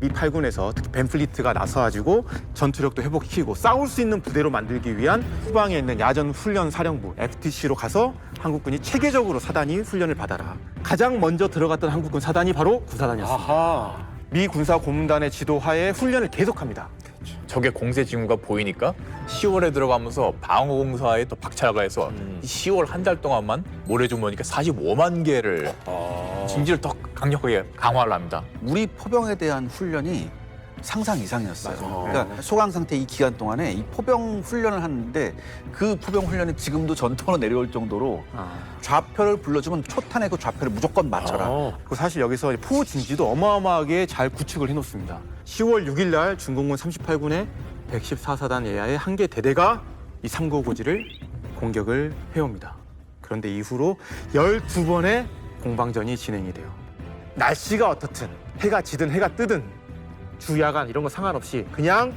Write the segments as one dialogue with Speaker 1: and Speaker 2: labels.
Speaker 1: 미 8군에서 특히 벤플리트가 나서가지고 전투력도 회복시키고 싸울 수 있는 부대로 만들기 위한 후방에 있는 야전 훈련 사령부 FTC로 가서 한국군이 체계적으로 사단이 훈련을 받아라. 가장 먼저 들어갔던 한국군 사단이 바로 구사단이었습니다.
Speaker 2: 아하.
Speaker 1: 미 군사 고문단의 지도하에 훈련을 계속합니다.
Speaker 3: 적의 공세 징후가 보이니까 10월에 들어가면서 방어공사에 또 박차가 해서 10월 한 달 동안만 모래주머니까 45만 개를 진지를 더 강력하게 강화를 합니다.
Speaker 4: 우리 포병에 대한 훈련이 상상 이상이었어요. 그러니까 소강 상태 이 기간 동안에 이 포병 훈련을 하는데 그 포병 훈련이 지금도 전통으로 내려올 정도로 좌표를 불러주면 초탄의 그 좌표를 무조건 맞춰라.
Speaker 1: 그리고 사실 여기서 포 진지도 어마어마하게 잘 구축을 해놓습니다. 10월 6일 날 중공군 38군의 114사단 예하의 한 개 대대가 이 삼고고지를 공격을 해옵니다. 그런데 이후로 12번의 공방전이 진행이 돼요. 날씨가 어떻든 해가 지든 해가 뜨든 주야간 이런 거 상관없이 그냥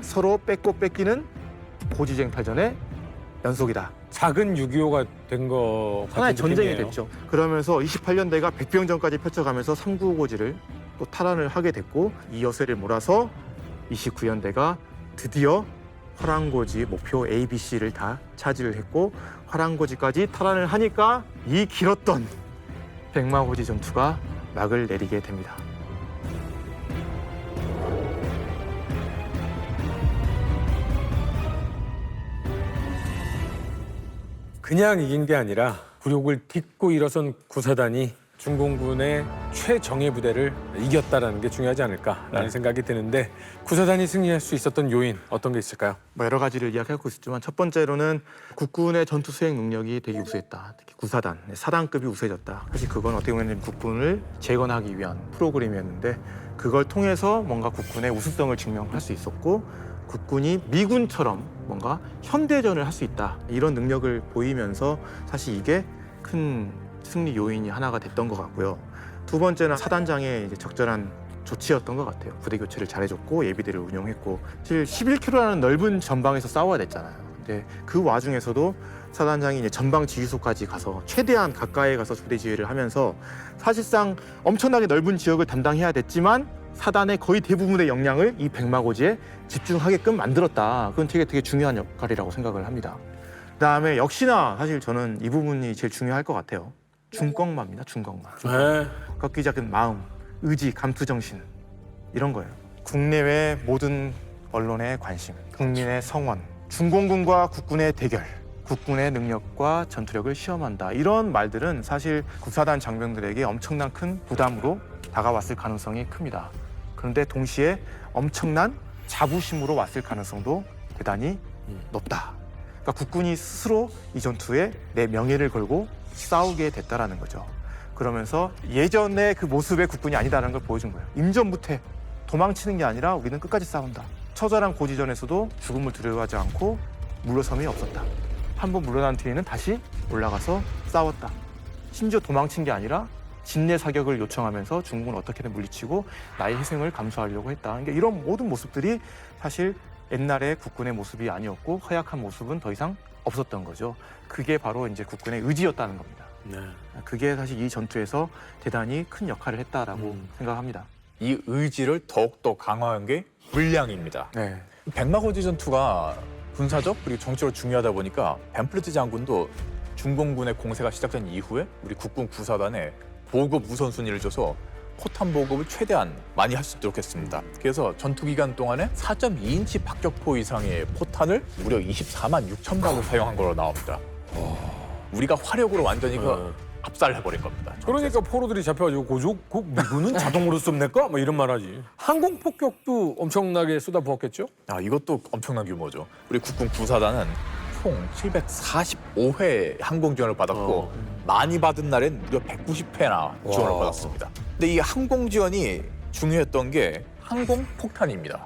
Speaker 1: 서로 뺏고 뺏기는 고지쟁탈전의 연속이다.
Speaker 2: 작은 6.25가 된 거 같은
Speaker 1: 하나의 전쟁이
Speaker 2: 느낌이에요.
Speaker 1: 됐죠. 그러면서 28년대가 백병전까지 펼쳐가면서 395고지를 또 탈환을 하게 됐고 이 여세를 몰아서 29년대가 드디어 화랑고지 목표 A, B, C를 다 차지를 했고 화랑고지까지 탈환을 하니까 이 길었던 백마고지 전투가 막을 내리게 됩니다.
Speaker 2: 그냥 이긴 게 아니라 굴욕을 딛고 일어선 구사단이 중공군의 최정예 부대를 이겼다라는 게 중요하지 않을까라는 생각이 드는데 구사단이 승리할 수 있었던 요인 어떤 게 있을까요?
Speaker 1: 뭐 여러 가지를 이야기하고 있지만 첫 번째로는 국군의 전투 수행 능력이 되게 우수했다. 특히 구사단, 사단급이 우수해졌다. 사실 그건 어떻게 보면 국군을 재건하기 위한 프로그램이었는데 그걸 통해서 뭔가 국군의 우수성을 증명할 수 있었고 국군이 미군처럼 뭔가 현대전을 할 수 있다. 이런 능력을 보이면서 사실 이게 큰 승리 요인이 하나가 됐던 것 같고요. 두 번째는 사단장의 이제 적절한 조치였던 것 같아요. 부대 교체를 잘해줬고 예비대를 운영했고 사실 11km라는 넓은 전방에서 싸워야 됐잖아요. 근데 그 와중에서도 사단장이 이제 전방 지휘소까지 가서 최대한 가까이 가서 부대 지휘를 하면서 사실상 엄청나게 넓은 지역을 담당해야 됐지만 사단의 거의 대부분의 역량을 이 백마고지에 집중하게끔 만들었다. 그건 되게 중요한 역할이라고 생각을 합니다. 그다음에 역시나 사실 저는 이 부분이 제일 중요할 것 같아요. 중꺾마입니다. 중꺾마.
Speaker 2: 네.
Speaker 1: 꺾기 작은 마음, 의지, 감투정신 이런 거예요. 국내외 모든 언론의 관심, 국민의 성원, 중공군과 국군의 대결, 국군의 능력과 전투력을 시험한다. 이런 말들은 사실 구사단 장병들에게 엄청난 큰 부담으로 다가왔을 가능성이 큽니다. 그런데 동시에 엄청난 자부심으로 왔을 가능성도 대단히 높다. 그러니까 국군이 스스로 이 전투에 내 명예를 걸고 싸우게 됐다라는 거죠. 그러면서 예전의 그 모습의 국군이 아니다라는 걸 보여준 거예요. 임전무태, 도망치는 게 아니라 우리는 끝까지 싸운다. 처절한 고지전에서도 죽음을 두려워하지 않고 물러섬이 없었다. 한번 물러난 뒤에는 다시 올라가서 싸웠다. 심지어 도망친 게 아니라 진내 사격을 요청하면서 중국은 어떻게든 물리치고 나의 희생을 감수하려고 했다. 그러니까 이런 모든 모습들이 사실 옛날의 국군의 모습이 아니었고 허약한 모습은 더 이상 없었던 거죠. 그게 바로 이제 국군의 의지였다는 겁니다.
Speaker 2: 네.
Speaker 1: 그게 사실 이 전투에서 대단히 큰 역할을 했다라고 생각합니다.
Speaker 3: 이 의지를 더욱더 강화한 게 물량입니다.
Speaker 1: 네.
Speaker 3: 백마고지 전투가 군사적 그리고 정치적으로 중요하다 보니까 벤플리트 장군도 중공군의 공세가 시작된 이후에 우리 국군 구사단에 보급 우선순위를 줘서 포탄 보급을 최대한 많이 할 수 있도록 했습니다. 그래서 전투 기간 동안에 4.2인치 박격포 이상의 포탄을 무려 24만 6천 발을 사용한 걸로 나옵니다. 우리가 화력으로 완전히 압살해버린 겁니다.
Speaker 2: 그러니까 포로들이 잡혀가지고 그 미군은 자동으로 쏩니까? 뭐 이런 말 하지. 항공 폭격도 엄청나게 쏟아부었겠죠?
Speaker 3: 이것도 엄청난 규모죠. 우리 국군 구사단은 총 745회 항공 지원을 받았고 많이 받은 날엔 무려 190회나 지원을
Speaker 2: 와.
Speaker 3: 받았습니다. 근데 이 항공 지원이 중요했던 게 항공 폭탄입니다.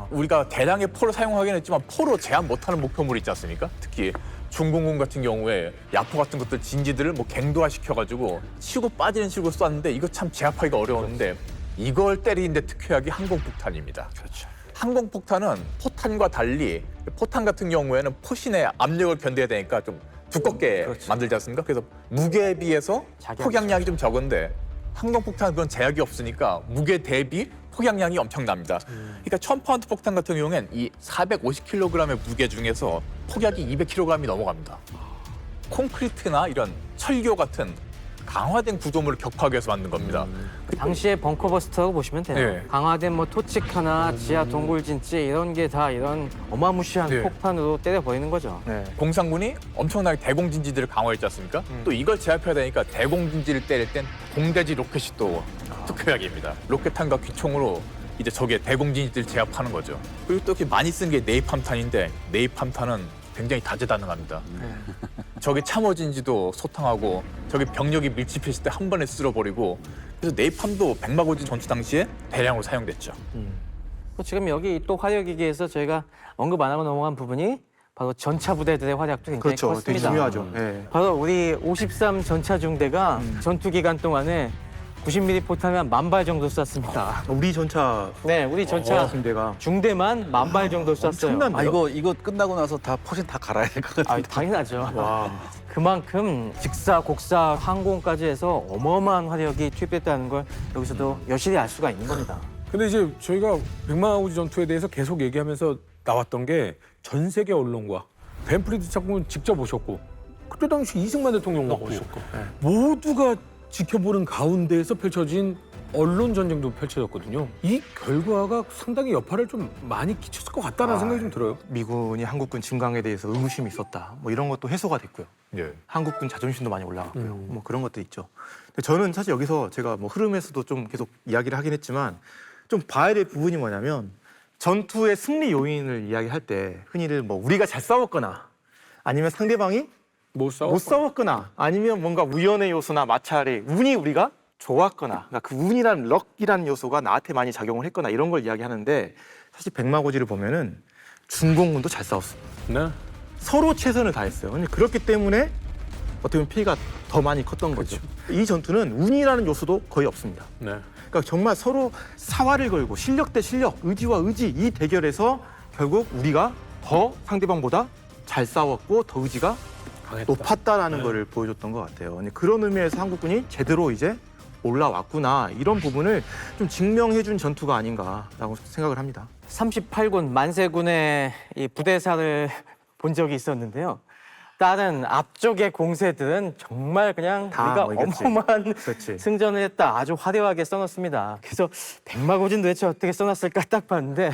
Speaker 3: 우리가 대량의 포를 사용하긴 했지만 포로 제한 못하는 목표물이 있지 않습니까? 특히 중공군 같은 경우에 야포 같은 것들 진지들을 뭐 갱도화 시켜가지고 치고 빠지는 식으로 쐈는데 이거 참 제압하기가 어려웠는데 이걸 때리는데 특효약이 항공폭탄입니다.
Speaker 2: 그렇죠.
Speaker 3: 항공폭탄은 포탄과 달리 포탄 같은 경우에는 포신의 압력을 견뎌야 되니까 좀 두껍게 만들지 않습니까? 그래서 무게에 비해서 폭약량이 좀 적은데 항공폭탄은 그런 제약이 없으니까 무게 대비 폭약량이 엄청납니다. 그러니까 1000파운드 폭탄 같은 경우에는 이 450kg의 무게 중에서 폭약이 200kg이 넘어갑니다. 콘크리트나 이런 철교 같은 강화된 구조물을 격파하기 위해서 만든 겁니다.
Speaker 5: 당시에 벙커버스터라고 보시면 돼요.
Speaker 3: 네.
Speaker 5: 강화된 뭐 토치카나 지하 동굴진지 이런 게 다 이런 어마무시한
Speaker 3: 네.
Speaker 5: 폭탄으로 때려버리는 거죠.
Speaker 1: 네.
Speaker 3: 공산군이 엄청나게 대공진지들을 강화했지 않습니까? 또 이걸 제압해야 되니까 대공진지를 때릴 땐 공대지 로켓이 또 특효약입니다. 로켓탄과 기총으로 이제 적의 대공진지들을 제압하는 거죠. 그리고 또 이렇게 많이 쓴 게 네이팜탄인데 네이팜탄은 굉장히 다재다능합니다. 적의 참호진지도 소탕하고 적의 병력이 밀집했을 때 한 번에 쓸어버리고 그래서 네이팜도 백마고지 전투 당시에 대량으로 사용됐죠.
Speaker 5: 또 지금 여기 또 화력기기에서 저희가 언급 안 하고 넘어간 부분이 바로 전차 부대들의 활약도 굉장히
Speaker 1: 그렇죠. 되게
Speaker 5: 컸습니다.
Speaker 1: 중요하죠. 네.
Speaker 5: 바로 우리 53 전차 중대가 전투 기간 동안에 90mm 포탄을 한 10,000발 정도 쐈습니다.
Speaker 1: 우리 전차
Speaker 5: 네, 우리 전차
Speaker 1: 군대가
Speaker 5: 중대만 10,000발 정도 쐈어요.
Speaker 1: 엄청난데요?
Speaker 4: 아 이거 끝나고 나서 다 포신 다 갈아야 될 것 같아요.
Speaker 5: 아, 당연하죠.
Speaker 1: 와.
Speaker 5: 그만큼 직사, 곡사, 항공까지 해서 어마어마한 화력이 투입됐다는 걸 여기서도 여실히 알 수가 있는 겁니다.
Speaker 2: 근데 이제 저희가 백마고지 전투에 대해서 계속 얘기하면서 나왔던 게 전 세계 언론과 벤프리드 장군 직접 오셨고 그때 당시 이승만 대통령 왔고 모두가 지켜보는 가운데에서 펼쳐진 언론 전쟁도 펼쳐졌거든요. 이 결과가 상당히 여파를 좀 많이 끼쳤을 것 같다는 생각이 좀 들어요.
Speaker 1: 미군이 한국군 진강에 대해서 의구심이 있었다. 뭐 이런 것도 해소가 됐고요.
Speaker 3: 예.
Speaker 1: 한국군 자존심도 많이 올라갔고요. 뭐 그런 것도 있죠. 근데 저는 사실 여기서 제가 뭐 흐름에서도 좀 계속 이야기를 하긴 했지만 좀 봐야 될 부분이 뭐냐면 전투의 승리 요인을 이야기할 때 흔히들 뭐 우리가 잘 싸웠거나 아니면 상대방이
Speaker 2: 못 싸워.
Speaker 1: 못 싸웠거나 아니면 뭔가 우연의 요소나 마찰의 운이 우리가 좋았거나 그러니까 그 운이란 럭이라는 요소가 나한테 많이 작용을 했거나 이런 걸 이야기하는데 사실 백마고지를 보면은 중공군도 잘 싸웠습니다.
Speaker 2: 네.
Speaker 1: 서로 최선을 다했어요. 근데 그렇기 때문에 어떻게 보면 피해가 더 많이 컸던 거죠. 이 전투는 운이라는 요소도 거의 없습니다.
Speaker 2: 네.
Speaker 1: 그러니까 정말 서로 사활을 걸고 실력 대 실력, 의지와 의지 이 대결에서 결국 우리가 더 상대방보다 잘 싸웠고 더 의지가
Speaker 2: 강했다.
Speaker 1: 높았다라는 거를 보여줬던 것 같아요. 근데 그런 의미에서 한국군이 제대로 이제 올라왔구나 이런 부분을 좀 증명해준 전투가 아닌가라고 생각을 합니다.
Speaker 5: 38군 만세군의 이 부대사를 본 적이 있었는데요. 다른 앞쪽의 공세들은 정말 그냥
Speaker 1: 다
Speaker 5: 우리가
Speaker 1: 뭐 이겼지.
Speaker 5: 어마어마한
Speaker 1: 그렇지.
Speaker 5: 승전을 했다. 아주 화려하게 써놨습니다. 그래서 백마고진 도대체 어떻게 써놨을까 딱 봤는데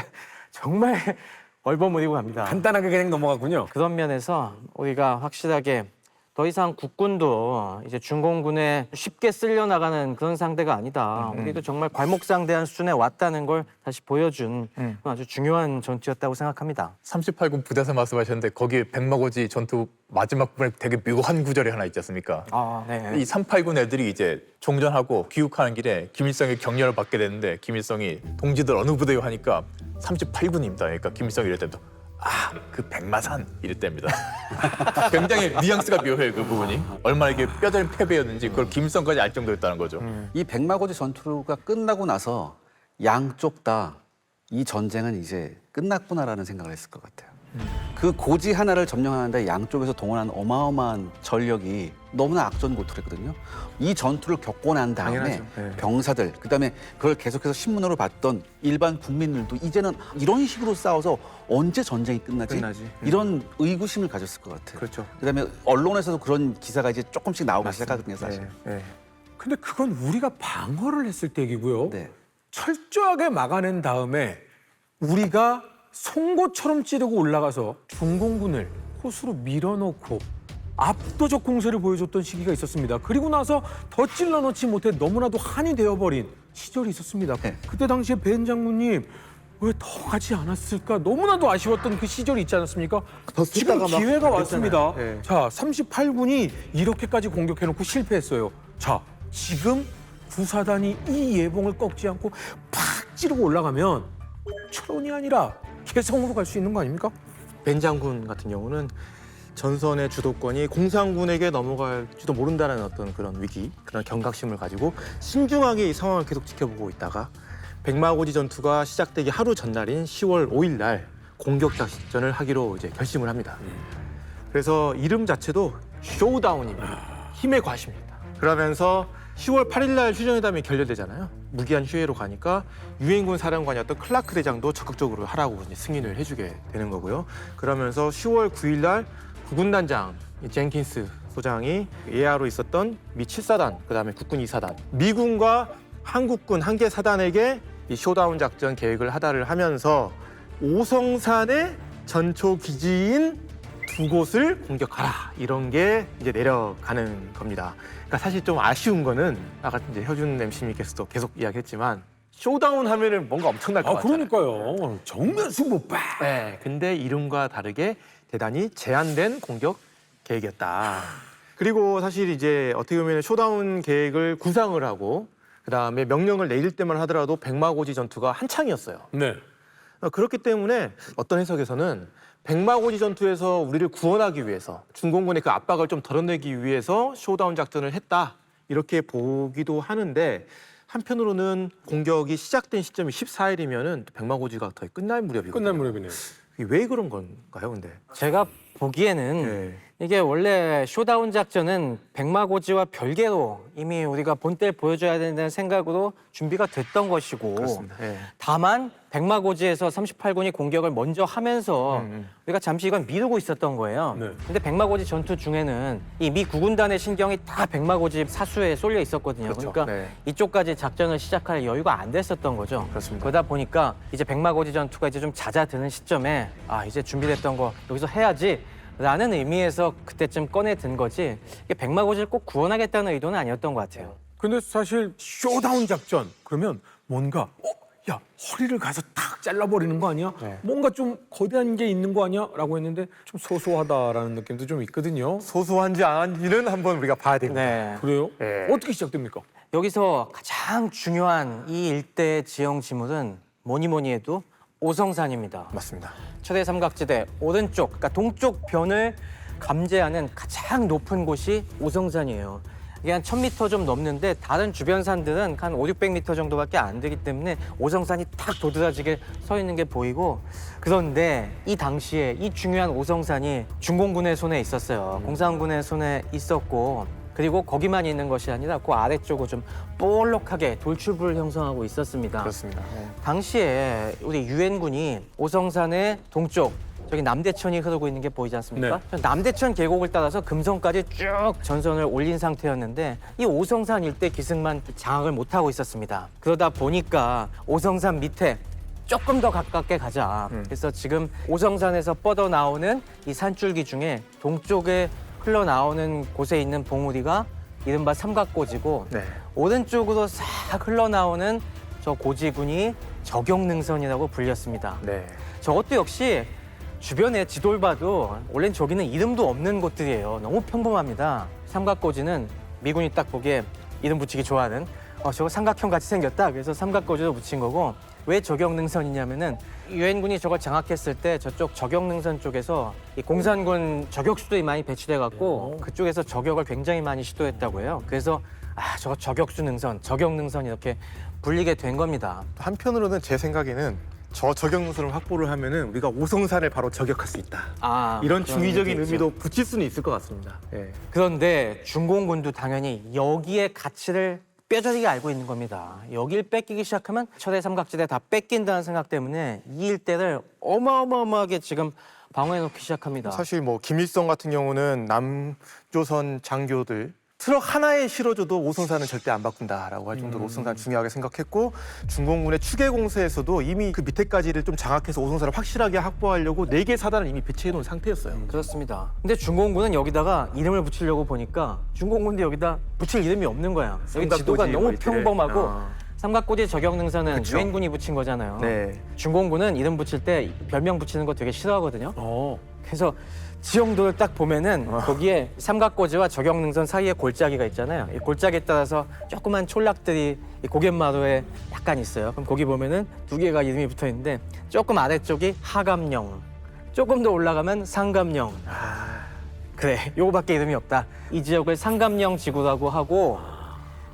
Speaker 5: 정말 얼버무리고 갑니다.
Speaker 2: 간단하게 그냥 넘어갔군요.
Speaker 5: 그런 면에서 우리가 확실하게 더 이상 국군도 이제 중공군에 쉽게 쓸려 나가는 그런 상대가 아니다. 우리도 정말 괄목상대한 수준에 왔다는 걸 다시 보여준 아주 중요한 전투였다고 생각합니다.
Speaker 3: 38군 부대사 말씀하셨는데 거기에 백마고지 전투 마지막 부분에 되게 묘한 구절이 하나 있지 않습니까?
Speaker 5: 아, 네.
Speaker 3: 이 38군 애들이 이제 종전하고 귀국하는 길에 김일성의 격려를 받게 되는데 김일성이 동지들 어느 부대요 하니까 38군입니다. 그러니까 김일성이 이럴 때도 그 백마산 이럴 때입니다. 굉장히 뉘앙스가 묘해요 그 부분이. 얼마나 이게 뼈저린 패배였는지 그걸 김일성까지 알 정도였다는 거죠.
Speaker 4: 이 백마고지 전투가 끝나고 나서 양쪽 다 이 전쟁은 이제 끝났구나라는 생각을 했을 것 같아요. 그 고지 하나를 점령하는데 양쪽에서 동원한 어마어마한 전력이 너무나 악전고투했거든요. 이 전투를 겪고 난 다음에
Speaker 1: 당연하죠. 네.
Speaker 4: 병사들, 그다음에 그걸 계속해서 신문으로 봤던 일반 국민들도 이제는 이런 식으로 싸워서 언제 전쟁이 끝나지? 이런 의구심을 가졌을 것 같아요.
Speaker 1: 그렇죠.
Speaker 4: 그다음에 언론에서도 그런 기사가 이제 조금씩 나오기 시작하거든요, 사실.
Speaker 1: 네, 네.
Speaker 2: 근데 그건 우리가 방어를 했을 때 얘기고요.
Speaker 4: 네.
Speaker 2: 철저하게 막아낸 다음에 우리가 송곳처럼 찌르고 올라가서 중공군을 호수로 밀어넣고 압도적 공세를 보여줬던 시기가 있었습니다. 그리고 나서 더 찔러넣지 못해 너무나도 한이 되어버린 시절이 있었습니다.
Speaker 4: 네.
Speaker 2: 그때 당시에 벤 장군님 왜 더 가지 않았을까? 너무나도 아쉬웠던 그 시절이 있지 않았습니까?
Speaker 1: 더
Speaker 2: 지금
Speaker 1: 쓰다가 막
Speaker 2: 기회가
Speaker 1: 그랬잖아요.
Speaker 2: 왔습니다.
Speaker 1: 네.
Speaker 2: 자, 38군이 이렇게까지 공격해놓고 실패했어요. 자, 지금 구사단이 이 예봉을 꺾지 않고 팍 찌르고 올라가면 철원이 아니라 개성으로 갈 수 있는 거 아닙니까?
Speaker 1: 벤 장군 같은 경우는 전선의 주도권이 공산군에게 넘어갈지도 모른다는 어떤 그런 위기, 그런 경각심을 가지고 신중하게 이 상황을 계속 지켜보고 있다가 백마고지 전투가 시작되기 하루 전날인 10월 5일 날 공격 작전을 하기로 이제 결심을 합니다. 그래서 이름 자체도 쇼다운입니다. 힘의 과시입니다. 그러면서 10월 8일 날 휴전회담이 결렬되잖아요. 무기한 휴회로 가니까 유엔군 사령관이었던 클라크 대장도 적극적으로 하라고 이제 승인을 해주게 되는 거고요. 그러면서 10월 9일 날 부군단장 젠킨스 소장이 예하로 있었던 미 7사단, 그다음에 국군 2사단, 미군과 한국군 한 개 사단에게 이 쇼다운 작전 계획을 하달을 하면서 오성산의 전초 기지인 두 곳을 공격하라, 이런 게 이제 내려가는 겁니다. 그러니까 사실 좀 아쉬운 거는 아까 이제 효준 MC님께서도 계속 이야기했지만 쇼다운 하면은 뭔가 엄청날 것
Speaker 2: 아
Speaker 1: 같잖아요.
Speaker 2: 그러니까요. 정면 승부 빡.
Speaker 1: 네, 근데 이름과 다르게 대단히 제한된 공격 계획이었다. 그리고 사실 이제 어떻게 보면 쇼다운 계획을 구상을 하고 그다음에 명령을 내릴 때만 하더라도 백마고지 전투가 한창이었어요.
Speaker 2: 네.
Speaker 1: 그렇기 때문에 어떤 해석에서는 백마고지 전투에서 우리를 구원하기 위해서 중공군의 그 압박을 좀 덜어내기 위해서 쇼다운 작전을 했다, 이렇게 보기도 하는데, 한편으로는 공격이 시작된 시점이 14일이면은 백마고지가 거의 끝날 무렵이거든요.
Speaker 2: 끝날 무렵이네요.
Speaker 1: 이게 왜 그런 건가요, 근데?
Speaker 5: 제가 보기에는
Speaker 1: 네.
Speaker 5: 이게 원래 쇼다운 작전은 백마고지와 별개로 이미 우리가 본때를 보여줘야 된다는 생각으로 준비가 됐던 것이고,
Speaker 1: 그렇습니다. 예.
Speaker 5: 다만 백마고지에서 38군이 공격을 먼저 하면서 우리가 잠시 이건 미루고 있었던 거예요.
Speaker 2: 네.
Speaker 5: 근데 백마고지 전투 중에는 이 미 구군단의 신경이 다 백마고지 사수에 쏠려 있었거든요.
Speaker 1: 그렇죠.
Speaker 5: 그러니까
Speaker 1: 네.
Speaker 5: 이쪽까지 작전을 시작할 여유가 안 됐었던 거죠.
Speaker 1: 그렇습니다.
Speaker 5: 그러다 보니까 이제 백마고지 전투가 이제 좀 잦아드는 시점에 아, 이제 준비됐던 거 여기서 해야지 라는 의미에서 그때쯤 꺼내 든 거지, 이게 백마고지를 꼭 구원하겠다는 의도는 아니었던 것 같아요.
Speaker 2: 근데 사실 쇼다운 작전 그러면 뭔가 야 허리를 가서 탁 잘라버리는 거 아니야?
Speaker 1: 네.
Speaker 2: 뭔가 좀 거대한 게 있는 거 아니야? 라고 했는데 좀 소소하다라는 느낌도 좀 있거든요.
Speaker 1: 소소한지 안 한지는 한번 우리가 봐야 됩니다.
Speaker 5: 네.
Speaker 2: 그래요?
Speaker 1: 네.
Speaker 2: 어떻게 시작됩니까?
Speaker 5: 여기서 가장 중요한 이 일대의 지형 지물은 뭐니 해도 오성산입니다.
Speaker 1: 맞습니다.
Speaker 5: 최대 삼각지대 오른쪽, 그러니까 동쪽 변을 감재하는 가장 높은 곳이 오성산이에요. 이게 한 1000m 좀 넘는데 다른 주변 산들은 한 500~600m 정도밖에 안 되기 때문에 오성산이 딱 도드라지게 서 있는 게 보이고, 그런데 이 당시에 이 중요한 오성산이 중공군의 손에 있었어요. 공산군의 손에 있었고, 그리고 거기만 있는 것이 아니라 그 아래쪽으로 좀 볼록하게 돌출부를 형성하고 있었습니다.
Speaker 1: 그렇습니다. 네.
Speaker 5: 당시에 우리 유엔군이 오성산의 동쪽, 저기 남대천이 흐르고 있는 게 보이지 않습니까? 남대천 계곡을 따라서 금성까지 쭉 전선을 올린 상태였는데 이 오성산 일대 기승만 장악을 못하고 있었습니다. 그러다 보니까 오성산 밑에 조금 더 가깝게 가자. 그래서 지금 오성산에서 뻗어나오는 이 산줄기 중에 동쪽에 흘러나오는 곳에 있는 봉우리가 이른바 삼각고지고,
Speaker 1: 네.
Speaker 5: 오른쪽으로 싹 흘러나오는 저 고지군이 적용능선이라고 불렸습니다.
Speaker 1: 네.
Speaker 5: 저것도 역시 주변에 지도를 봐도 원래는 저기는 이름도 없는 곳들이에요. 너무 평범합니다. 삼각고지는 미군이 딱 보기에 이름 붙이기 좋아하는 저거 삼각형 같이 생겼다. 그래서 삼각고지로 붙인 거고, 왜 적용능선이냐면은 유엔군이 저걸 장악했을 때 저쪽 적용능선 쪽에서 이 공산군 저격수들이 많이 배치돼 갖고 그쪽에서 저격을 굉장히 많이 시도했다고 해요. 그래서 저거 저격수 능선, 적용능선 이렇게 불리게 된 겁니다.
Speaker 1: 한편으로는 제 생각에는 저 저격능선을 확보를 하면은 우리가 오성산을 바로 저격할 수 있다. 이런
Speaker 5: 그런
Speaker 1: 중의적인
Speaker 5: 의미도 있죠.
Speaker 1: 의미도 붙일 수는 있을 것 같습니다. 예.
Speaker 5: 그런데 중공군도 당연히 여기에 가치를 뼈저리게 알고 있는 겁니다. 여길 뺏기기 시작하면 철의 삼각지대 다 뺏긴다는 생각 때문에 이 일대를 어마어마하게 지금 방어해놓기 시작합니다.
Speaker 1: 사실 뭐 김일성 같은 경우는 남조선 장교들 트럭 하나에 실어줘도 오성산은 절대 안 바꾼다라고 할 정도로 오성산 중요하게 생각했고, 중공군의 추계 공세에서도 이미 그 밑에까지를 좀 장악해서 오성산을 확실하게 확보하려고 4개 사단을 이미 배치해 놓은 상태였어요.
Speaker 5: 그렇습니다. 근데 중공군은 여기다가 이름을 붙이려고 보니까 중공군도 여기다 붙일 이름이 없는 거야. 여기 지도가
Speaker 1: 삼각고지
Speaker 5: 너무
Speaker 1: 뭐 이렇게.
Speaker 5: 평범하고 삼각고지 저격능선은
Speaker 1: 그쵸.
Speaker 5: 유엔군이 붙인 거잖아요.
Speaker 1: 네.
Speaker 5: 중공군은 이름 붙일 때 별명 붙이는 거 되게 싫어하거든요. 그래서 지형도를 딱 보면은 거기에 삼각고지와 저격능선 사이에 골짜기가 있잖아요. 이 골짜기에 따라서 조그만 촌락들이 이 고갯마루에 약간 있어요. 그럼 거기 보면은 2개가 이름이 붙어 있는데, 조금 아래쪽이 하감령, 조금 더 올라가면 상감령. 그래, 요거밖에 이름이 없다. 이 지역을 상감령 지구라고 하고,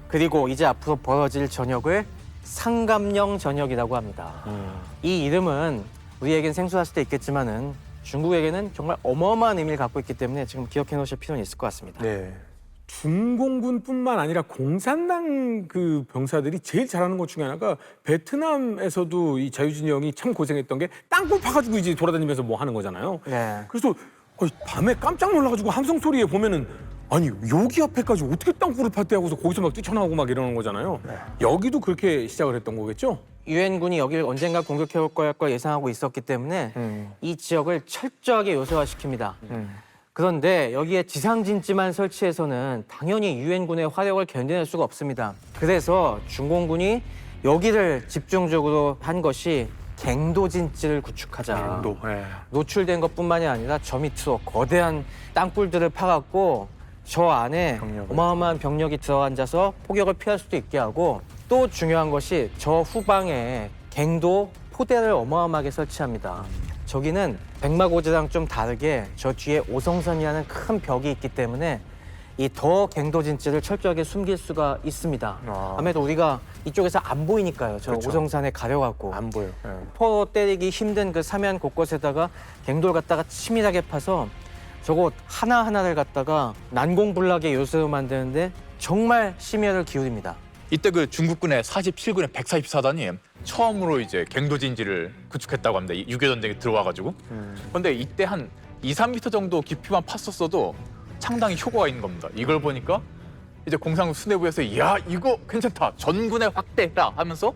Speaker 5: 그리고 이제 앞으로 벌어질 전역을 상감령 전역이라고 합니다. 이 이름은 우리에겐 생소할 수도 있겠지만은 중국에게는 정말 어마어마한 의미를 갖고 있기 때문에 지금 기억해 놓으실 필요는 있을 것 같습니다.
Speaker 1: 네.
Speaker 2: 중공군뿐만 아니라 공산당 그 병사들이 제일 잘하는 것 중에 하나가 베트남에서도 이 자유진이 형이 참 고생했던 게 땅굴 파가지고 이제 돌아다니면서 뭐 하는 거잖아요.
Speaker 5: 네.
Speaker 2: 그래서 밤에 깜짝 놀라가지고 함성 소리에 보면은 아니 여기 앞에까지 어떻게 땅굴을 팠대 하고서 거기서 막 뛰쳐나오고 막 이러는 거잖아요. 여기도 그렇게 시작을 했던 거겠죠?
Speaker 5: 유엔군이 여기를 언젠가 공격해올 걸 예상하고 있었기 때문에 이 지역을 철저하게 요새화시킵니다. 그런데 여기에 지상진지만 설치해서는 당연히 유엔군의 화력을 견뎌낼 수가 없습니다. 그래서 중공군이 여기를 집중적으로 한 것이 갱도진지를 구축하자. 노출된 것뿐만이 아니라 저 밑으로 거대한 땅굴들을 파갖고 저 안에 어마어마한 병력이 들어앉아서 포격을 피할 수도 있게 하고, 또 중요한 것이 저 후방에 갱도 포대를 어마어마하게 설치합니다. 저기는 백마고지랑 좀 다르게 저 뒤에 오성산이라는 큰 벽이 있기 때문에 이 더 갱도진지를 철저하게 숨길 수가 있습니다. 아무래도 우리가 이쪽에서 안 보이니까요. 저
Speaker 1: 그렇죠.
Speaker 5: 오성산에 가려갖고
Speaker 1: 안 보여.
Speaker 5: 포 때리기 힘든 그 사면 곳곳에다가 갱도를 갖다가 치밀하게 파서 저곳 하나하나를 갖다가 난공불락의 요새로 만드는데 정말 심혈을 기울입니다.
Speaker 3: 이때 그 중국군의 47군의 144단이 처음으로 이제 갱도진지를 구축했다고 합니다. 6.25 전쟁에 들어와가지고. 그런데 이때 한 2, 3m 정도 깊이만 팠었어도 상당히 효과가 있는 겁니다. 이걸 보니까 이제 공산국 수뇌부에서 야 이거 괜찮다, 전군에 확대해라 하면서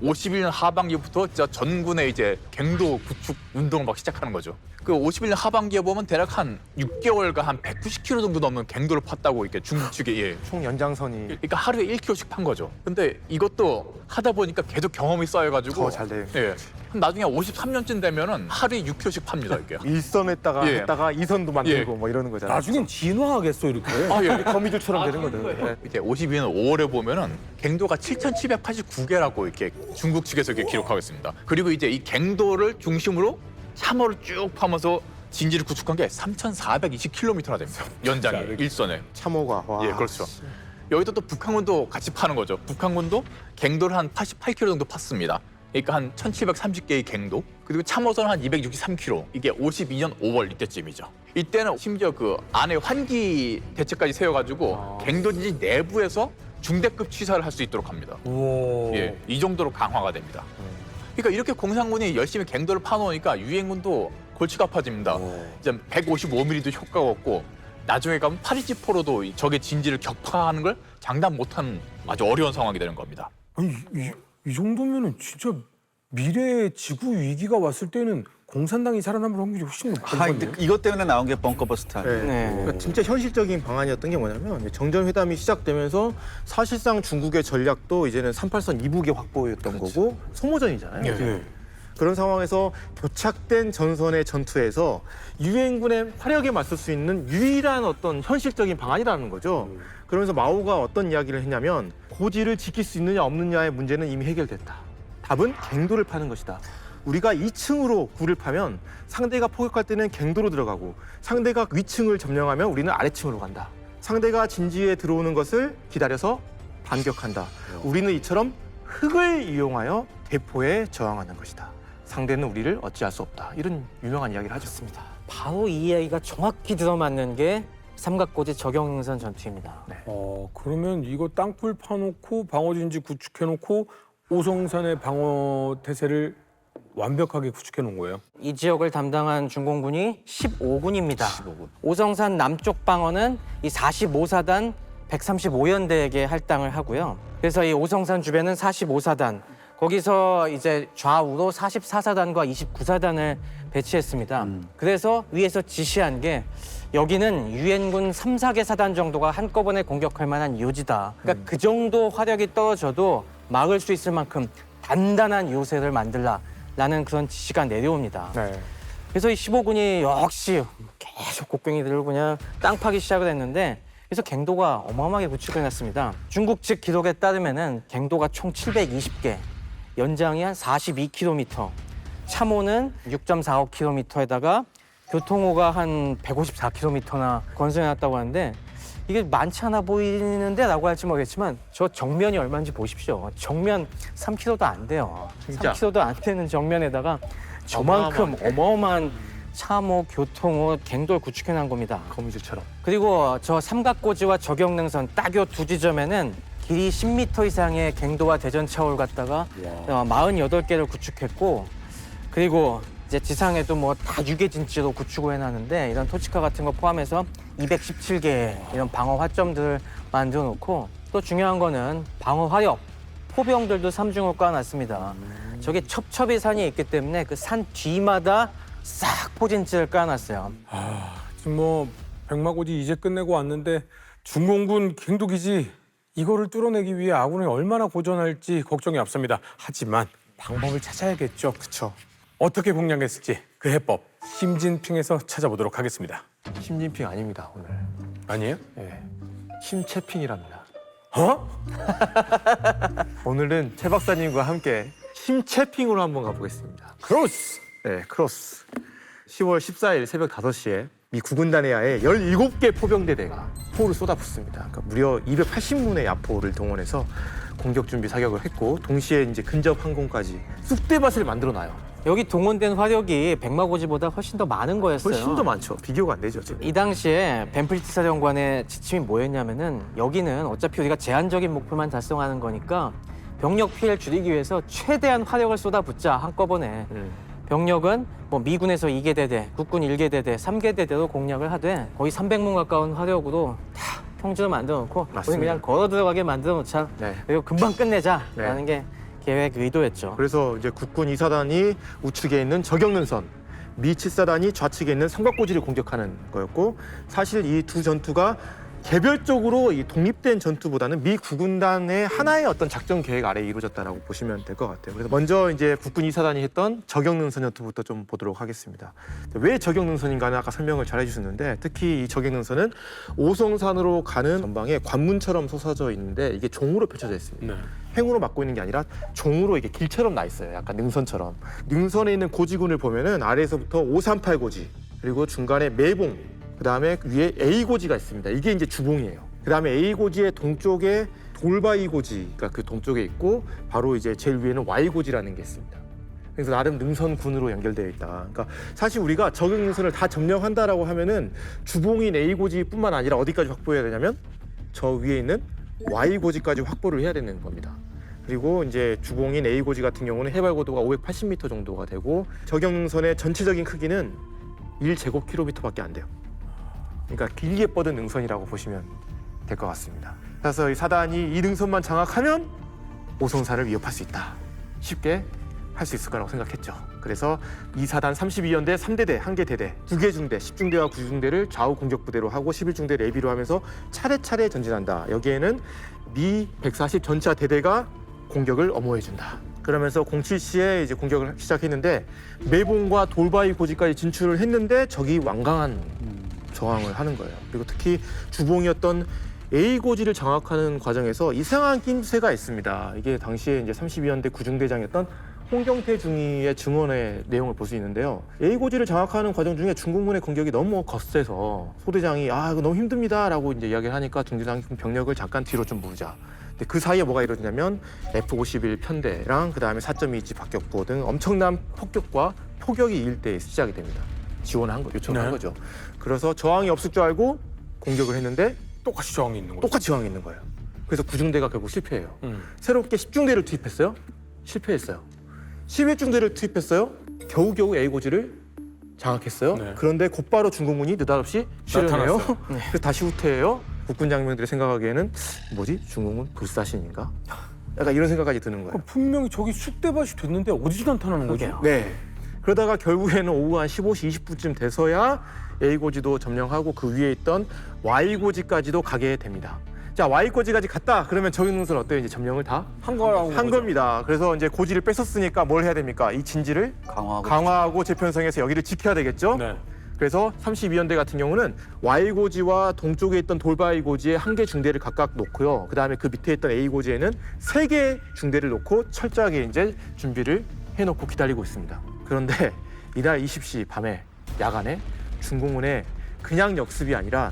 Speaker 3: 51년 하반기부터 진짜 전군의 이제 갱도 구축 운동을 막 시작하는 거죠. 그 51년 하반기에 보면 대략 한 6개월간 한 190km 정도 넘는 갱도를 팠다고 이렇게 중국 측에 예.
Speaker 1: 총 연장선이
Speaker 3: 그러니까 하루에 1km씩 판 거죠. 근데 이것도 하다 보니까 계속 경험이 쌓여가지고
Speaker 1: 더 잘 돼요.
Speaker 3: 예. 나중에 53년쯤 되면은 하루에 6km씩 팝니다 이게.
Speaker 1: 일선에다가
Speaker 3: 예.
Speaker 1: 했다가 이선도 만들고
Speaker 3: 예.
Speaker 1: 뭐 이러는 거잖아요.
Speaker 2: 나중엔 진화하겠어 이렇게.
Speaker 3: 아 예.
Speaker 1: 거미줄처럼 되는 거죠.
Speaker 3: 이제 52년 5월에 보면은 갱도가 7,789개라고 이렇게 중국 측에서 이렇게 기록하고 있습니다. 그리고 이제 이 갱도를 중심으로 참호를 쭉 파면서 진지를 구축한 게 3,420km나 됩니다. 연장이 일선에.
Speaker 1: 참호가 와.
Speaker 3: 예, 그렇죠. 여기다 또 북한군도 같이 파는 거죠. 북한군도 갱도를 한 88km 정도 팠습니다. 그러니까 한 1,730개의 갱도, 그리고 참호선 한 263km. 이게 52년 5월 이때쯤이죠. 이때는 심지어 그 안에 환기 대책까지 세워가지고 갱도진지 내부에서 중대급 취사를 할 수 있도록 합니다.
Speaker 2: 우와.
Speaker 3: 예, 이 정도로 강화가 됩니다. 그러니까 이렇게 공산군이 열심히 갱도를 파놓으니까 유엔군도 골치가 아파집니다. 이제 155mm도 효과가 없고 나중에 가면 파리지포로도 적의 진지를 격파하는 걸 장담 못하는 아주 어려운 상황이 되는 겁니다.
Speaker 2: 아니 이 정도면은 진짜 미래의 지구 위기가 왔을 때는 공산당이 살아남을 확률이 훨씬 높거든요.
Speaker 4: 근데 이것 때문에 나온 게 벙커버스터 아니에요?
Speaker 5: 네.
Speaker 1: 그러니까 진짜 현실적인 방안이었던 게 뭐냐면 정전회담이 시작되면서 사실상 중국의 전략도 이제는 38선 이북의 확보였던 거고 소모전이잖아요.
Speaker 2: 네.
Speaker 1: 그런 상황에서 교착된 전선의 전투에서 유엔군의 화력에 맞설 수 있는 유일한 어떤 현실적인 방안이라는 거죠. 그러면서 마오가 어떤 이야기를 했냐면 고지를 지킬 수 있느냐 없느냐의 문제는 이미 해결됐다. 답은 갱도를 파는 것이다. 우리가 2층으로 굴을 파면 상대가 포격할 때는 갱도로 들어가고 상대가 위층을 점령하면 우리는 아래층으로 간다. 상대가 진지에 들어오는 것을 기다려서 반격한다. 우리는 이처럼 흙을 이용하여 대포에 저항하는 것이다. 상대는 우리를 어찌할 수 없다. 이런 유명한 이야기를 하셨습니다.
Speaker 5: 바로 이 이야기가 정확히 들어맞는 게 삼각고지 적용선 전투입니다.
Speaker 2: 그러면 이거 땅굴 파놓고 방어진지 구축해놓고 오성산의 방어 태세를 완벽하게 구축해 놓은 거예요.
Speaker 5: 이 지역을 담당한 중공군이 15군입니다. 오성산 남쪽 방어는 이 45사단 135연대에게 할당을 하고요. 그래서 이 오성산 주변은 45사단, 거기서 이제 좌우로 44사단과 29사단을 배치했습니다. 그래서 위에서 지시한 게 여기는 유엔군 3, 4개 사단 정도가 한꺼번에 공격할 만한 요지다. 그러니까 그 정도 화력이 떨어져도 막을 수 있을 만큼 단단한 요새를 만들라라는 그런 지시가 내려옵니다.
Speaker 1: 네.
Speaker 5: 그래서 이 15군이 역시 계속 곡괭이 들고 그냥 땅 파기 시작을 했는데, 그래서 갱도가 어마어마하게 구축을 해놨습니다. 중국 측 기록에 따르면은 갱도가 총 720개, 연장이 한 42km, 참호는 6.45km에다가 교통호가 한 154km나 건설해놨다고 하는데, 이게 많지 않아 보이는데 라고 할지 모르겠지만 저 정면이 얼마인지 보십시오. 정면 3km도 안 돼요.
Speaker 1: 진짜?
Speaker 5: 3km도 안 되는 정면에다가 저만큼 어마어마한 참호, 교통호, 갱도를 구축해놓은 겁니다.
Speaker 1: 거미줄처럼.
Speaker 5: 그리고 저 삼각고지와 저경능선 딱 요 두 지점에는 길이 10m 이상의 갱도와 대전 차호를 갖다가 48개를 구축했고, 그리고 이제 지상에도 뭐 다 유계진지로 구축을 해놨는데 이런 토치카 같은 거 포함해서 217개 이런 방어 화점들을 만들어 놓고, 또 중요한 거는 방어 화력, 포병들도 삼중으로 깔아놨습니다. 저게 첩첩이 산이 있기 때문에 그 산 뒤마다 싹 포진지를 깔아놨어요.
Speaker 2: 지금 뭐 백마고지 이제 끝내고 왔는데 중공군 갱도기지 이거를 뚫어내기 위해 아군이 얼마나 고전할지 걱정이 앞섭니다. 하지만 방법을 찾아야겠죠.
Speaker 1: 그쵸.
Speaker 2: 어떻게 공략했을지 그 해법 심진핑에서 찾아보도록 하겠습니다.
Speaker 1: 심진핑 아닙니다, 오늘.
Speaker 2: 아니에요?
Speaker 1: 예. 심채핑이랍니다.
Speaker 2: 어?
Speaker 1: 오늘은 최 박사님과 함께 심채핑으로 한번 가보겠습니다.
Speaker 2: 크로스!
Speaker 1: 네, 크로스. 10월 14일 새벽 5시에 미 구군단의 야에 17개 포병대대가 포를 쏟아붓습니다. 그러니까 무려 280문의 야포를 동원해서 공격 준비 사격을 했고, 동시에 이제 근접 항공까지 쑥대밭을 만들어 놔요.
Speaker 5: 여기 동원된 화력이 백마고지보다 훨씬 더 많은 거였어요.
Speaker 1: 훨씬 더 많죠. 비교가 안 되죠, 지금.
Speaker 5: 이 당시에 벤플리트 사령관의 지침이 뭐였냐면은, 여기는 어차피 우리가 제한적인 목표만 달성하는 거니까 병력 피해를 줄이기 위해서 최대한 화력을 쏟아붓자 한꺼번에. 병력은 뭐 미군에서 2개 대대, 국군 1개 대대, 3개 대대로 공략을 하되 거의 300문 가까운 화력으로 다 평지로 만들어 놓고 우리
Speaker 1: 맞습니다.
Speaker 5: 그냥 걸어 들어가게 만들어 놓자.
Speaker 1: 네.
Speaker 5: 그리고 금방 끝내자라는 게 계획 의도였죠.
Speaker 1: 그래서 이제 국군 2사단이 우측에 있는 저경능선, 미 7사단이 좌측에 있는 삼각고지를 공격하는 거였고, 사실 이 두 전투가 개별적으로 이 독립된 전투보다는 미 구군단의 하나의 어떤 작전 계획 아래에 이루어졌다라고 보시면 될 것 같아요. 그래서 먼저 이제 국군 2사단이 했던 저경능선 전투부터 좀 보도록 하겠습니다. 왜 저경능선인가는 아까 설명을 잘 해주셨는데, 특히 이 저경능선은 오성산으로 가는 전방에 관문처럼 솟아져 있는데 이게 종으로 펼쳐져 있습니다.
Speaker 2: 네.
Speaker 1: 횡으로 막고 있는 게 아니라 종으로 이게 길처럼 나 있어요. 약간 능선처럼. 능선에 있는 고지군을 보면은 아래에서부터 538 고지, 그리고 중간에 매봉, 그 다음에 위에 A 고지가 있습니다. 이게 이제 주봉이에요. 그 다음에 A 고지의 동쪽에 돌바이 고지가 그 동쪽에 있고, 바로 이제 제일 위에는 Y 고지라는 게 있습니다. 그래서 나름 능선군으로 연결되어 있다. 그러니까 사실 우리가 적용 능선을 다 점령한다라고 하면은 주봉인 A 고지뿐만 아니라 어디까지 확보해야 되냐면 저 위에 있는 Y 고지까지 확보를 해야 되는 겁니다. 그리고 이제 주봉인 A 고지 같은 경우는 해발 고도가 580m 정도가 되고, 적용 능선의 전체적인 크기는 1제곱킬로미터밖에 안 돼요. 그러니까 길게 뻗은 능선이라고 보시면 될 것 같습니다. 그래서 이 사단이 이 능선만 장악하면 오성산을 위협할 수 있다. 쉽게 할 수 있을 거라고 생각했죠. 그래서 이 사단 32연대 3대대, 1개 대대, 2개 중대, 10중대와 9중대를 좌우 공격 부대로 하고 11중대 내비로 하면서 차례차례 전진한다. 여기에는 미 140 전차 대대가 공격을 엄호해준다. 그러면서 07시에 이제 공격을 시작했는데, 매봉과 돌바이 고지까지 진출을 했는데 적이 완강한 저항을 하는 거예요. 그리고 특히 주봉이었던 A 고지를 장악하는 과정에서 이상한 낌새가 있습니다. 이게 당시에 이제 32연대 구중대장이었던 홍경태 중위의 증언의 내용을 볼 수 있는데요. A 고지를 장악하는 과정 중에 중공군의 공격이 너무 거세서 소대장이 이거 너무 힘듭니다라고 이제 이야기를 하니까 중대장이 병력을 잠깐 뒤로 좀 모으자. 근데 그 사이에 뭐가 이루어지냐면 F-51 편대랑 그 다음에 4.2지 박격포 등 엄청난 폭격과 포격이 이 일대에 시작이 됩니다. 지원한 거, 요청한
Speaker 2: 네.
Speaker 1: 거죠. 그래서 저항이 없을 줄 알고 공격을 했는데
Speaker 2: 똑같이 저항이 있는 거죠.
Speaker 1: 똑같이 저항이 있는 거예요. 그래서 9중대가 결국 실패해요. 새롭게 10중대를 투입했어요. 실패했어요. 11중대를 투입했어요. 겨우겨우 A 고지를 장악했어요.
Speaker 2: 네.
Speaker 1: 그런데 곧바로 중공군이 느닷없이 실현해요.
Speaker 2: 나타났어요.
Speaker 1: 그래서 다시 후퇴해요. 국군 장병들이 생각하기에는 뭐지? 중공군 불사신인가? 약간 이런 생각까지 드는 거예요.
Speaker 2: 분명히 저기 쑥대밭이 됐는데 어디서 나타나는 거죠?
Speaker 5: 그러게요.
Speaker 1: 네. 그러다가 결국에는 오후 한 15시 20분쯤 돼서야 A 고지도 점령하고 그 위에 있던 Y 고지까지도 가게 됩니다. 자, Y 고지까지 갔다. 그러면 저격능선 어때요? 이제 점령을 다
Speaker 2: 한 거라고
Speaker 1: 한 겁니다. 그래서 이제 고지를 뺏었으니까 뭘 해야 됩니까? 이 진지를 강화하고 재편성해서 여기를 지켜야 되겠죠?
Speaker 2: 네.
Speaker 1: 그래서 32연대 같은 경우는 Y 고지와 동쪽에 있던 돌바이 고지에 1개 중대를 각각 놓고요. 그다음에 그 밑에 있던 A 고지에는 3개 중대를 놓고 철저하게 이제 준비를 해놓고 기다리고 있습니다. 그런데 이날 20시 밤에 야간에 중공군의 그냥 역습이 아니라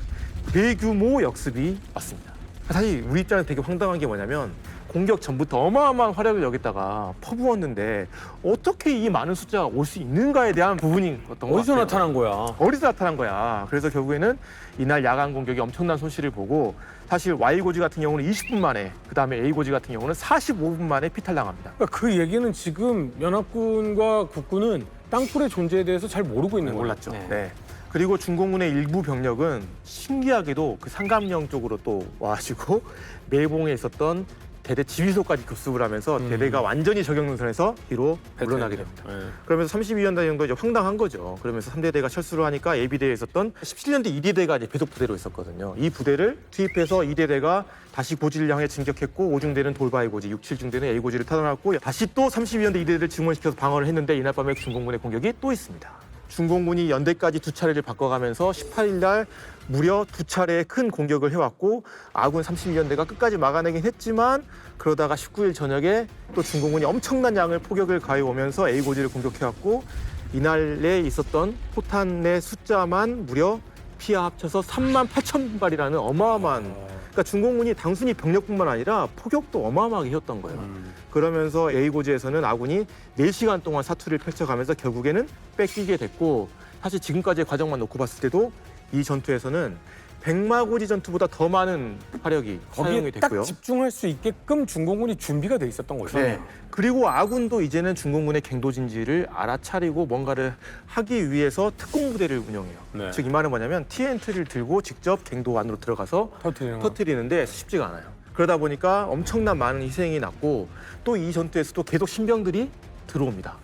Speaker 1: 대규모 역습이 왔습니다. 사실 우리 입장에서 되게 황당한 게 뭐냐면 공격 전부터 어마어마한 활약을 여겼다가 퍼부었는데 어떻게 이 많은 숫자가 올 수 있는가에 대한 부분이었던 것
Speaker 2: 어디서
Speaker 1: 같아요.
Speaker 2: 나타난 거야?
Speaker 1: 어디서 나타난 거야. 그래서 결국에는 이날 야간 공격이 엄청난 손실을 보고 사실 Y고지 같은 경우는 20분 만에 그다음에 A고지 같은 경우는 45분 만에 피탈당합니다.
Speaker 2: 그러니까 그 얘기는 지금 연합군과 국군은 땅굴의 존재에 대해서 잘 모르고 있는 거예요.
Speaker 1: 몰랐죠.
Speaker 5: 네.
Speaker 1: 네. 그리고 중공군의 일부 병력은 신기하게도 그 상감령 쪽으로 또 와가지고 매봉에 있었던 대대 지휘소까지 급습을 하면서 대대가 완전히 저격능선에서 뒤로 물러나게 됩니다.
Speaker 2: 네.
Speaker 1: 그러면서 32연대 정도 이제 황당한 거죠. 그러면서 3대대가 철수를 하니까 예비대에 있었던 17년대 2대대가 이제 배속 부대로 있었거든요. 이 부대를 투입해서 2대대가 다시 고지를 향해 진격했고 5중대는 돌바이 고지, 6, 7중대는 A고지를 타도났고 다시 또 32연대 2대대를 증원시켜서 방어를 했는데 이날 밤에 중공군의 공격이 또 있습니다. 중공군이 연대까지 두 차례를 바꿔가면서 18일 날 무려 두 차례의 큰 공격을 해왔고 아군 32연대가 끝까지 막아내긴 했지만 그러다가 19일 저녁에 또 중공군이 엄청난 양을 포격을 가해오면서 A고지를 공격해왔고 이날에 있었던 포탄의 숫자만 무려 피와 합쳐서 3만 8천 발이라는 어마어마한 그러니까 중공군이 단순히 병력뿐만 아니라 포격도 어마어마하게 했던 거예요. 그러면서 A고지에서는 아군이 4시간 동안 사투를 펼쳐가면서 결국에는 뺏기게 됐고 사실 지금까지의 과정만 놓고 봤을 때도 이 전투에서는 백마고지 전투보다 더 많은 화력이 사용이
Speaker 2: 거기에 딱
Speaker 1: 됐고요.
Speaker 2: 집중할 수 있게끔 중공군이 준비가 돼 있었던 거죠.
Speaker 1: 네. 그리고 아군도 이제는 중공군의 갱도진지를 알아차리고 뭔가를 하기 위해서 특공부대를 운영해요.
Speaker 2: 네.
Speaker 1: 즉 이 말은 뭐냐면 TNT를 들고 직접 갱도 안으로 들어가서 터뜨리는데 쉽지가 않아요. 그러다 보니까 엄청난 많은 희생이 났고 또 이 전투에서도 계속 신병들이 들어옵니다.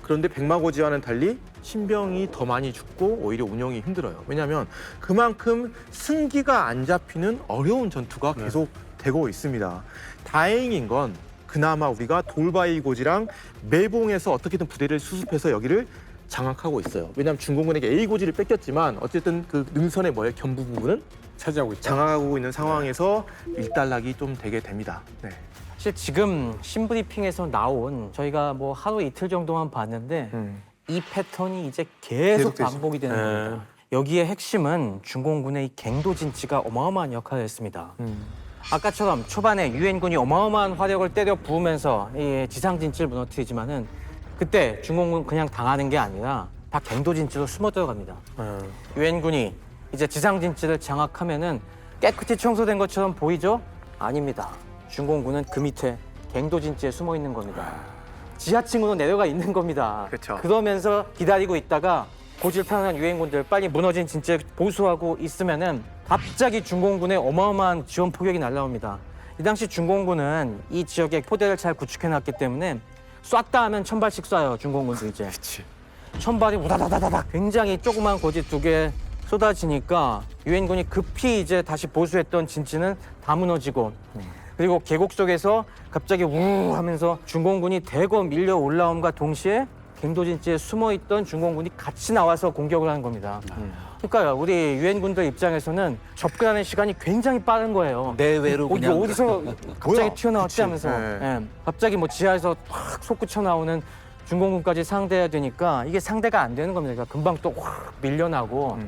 Speaker 1: 그런데 백마고지와는 달리 신병이 더 많이 죽고 오히려 운영이 힘들어요. 왜냐하면 그만큼 승기가 안 잡히는 어려운 전투가 계속 되고 있습니다. 다행인 건 그나마 우리가 돌바이 고지랑 매봉에서 어떻게든 부대를 수습해서 여기를 장악하고 있어요. 왜냐하면 중공군에게 A고지를 뺏겼지만 어쨌든 그 능선의 견부 부분은
Speaker 2: 차지하고 있다.
Speaker 1: 장악하고 있는 상황에서 일단락이 좀 되게 됩니다. 네.
Speaker 5: 사실 지금 신브리핑에서 나온 저희가 뭐 하루 이틀 정도만 봤는데 이 패턴이 이제 계속
Speaker 1: 계속되죠.
Speaker 5: 반복이 되는 겁니다. 여기에 핵심은 중공군의 이 갱도 진지가 어마어마한 역할을 했습니다. 아까처럼 초반에 유엔군이 어마어마한 화력을 때려 부으면서 이 지상 진지를 무너뜨리지만은 그때 중공군 그냥 당하는 게 아니라 다 갱도 진지로 숨어 들어갑니다. 유엔군이 이제 지상 진지를 장악하면은 깨끗이 청소된 것처럼 보이죠? 아닙니다. 중공군은 그 밑에 갱도 진지에 숨어 있는 겁니다. 지하층으로 내려가 있는 겁니다.
Speaker 1: 그렇죠.
Speaker 5: 그러면서 기다리고 있다가 고질 편안한 유엔군들 빨리 무너진 진지에 보수하고 있으면은 갑자기 중공군의 어마어마한 지원 포격이 날라옵니다. 이 당시 중공군은 이 지역에 포대를 잘 구축해놨기 때문에 쐈다 하면 1000발씩 쏴요. 중공군도 이제.
Speaker 1: 그치.
Speaker 5: 1000발이 우다다다다닥 굉장히 조그만 고지 2개 쏟아지니까 유엔군이 급히 이제 다시 보수했던 진지는 다 무너지고 그리고 계곡 속에서 갑자기 우 하면서 중공군이 대거 밀려 올라옴과 동시에 갱도 진지에 숨어있던 중공군이 같이 나와서 공격을 하는 겁니다. 그러니까요, 우리 유엔군들 입장에서는 접근하는 시간이 굉장히 빠른 거예요.
Speaker 4: 내외로
Speaker 5: 이게
Speaker 4: 그냥
Speaker 5: 어디서 갑자기
Speaker 1: 뭐야?
Speaker 5: 튀어나왔지
Speaker 1: 그치.
Speaker 5: 하면서
Speaker 1: 네.
Speaker 5: 예, 갑자기 뭐 지하에서 확 솟구쳐 나오는 중공군까지 상대해야 되니까 이게 상대가 안 되는 겁니다. 그러니까 금방 또 확 밀려나고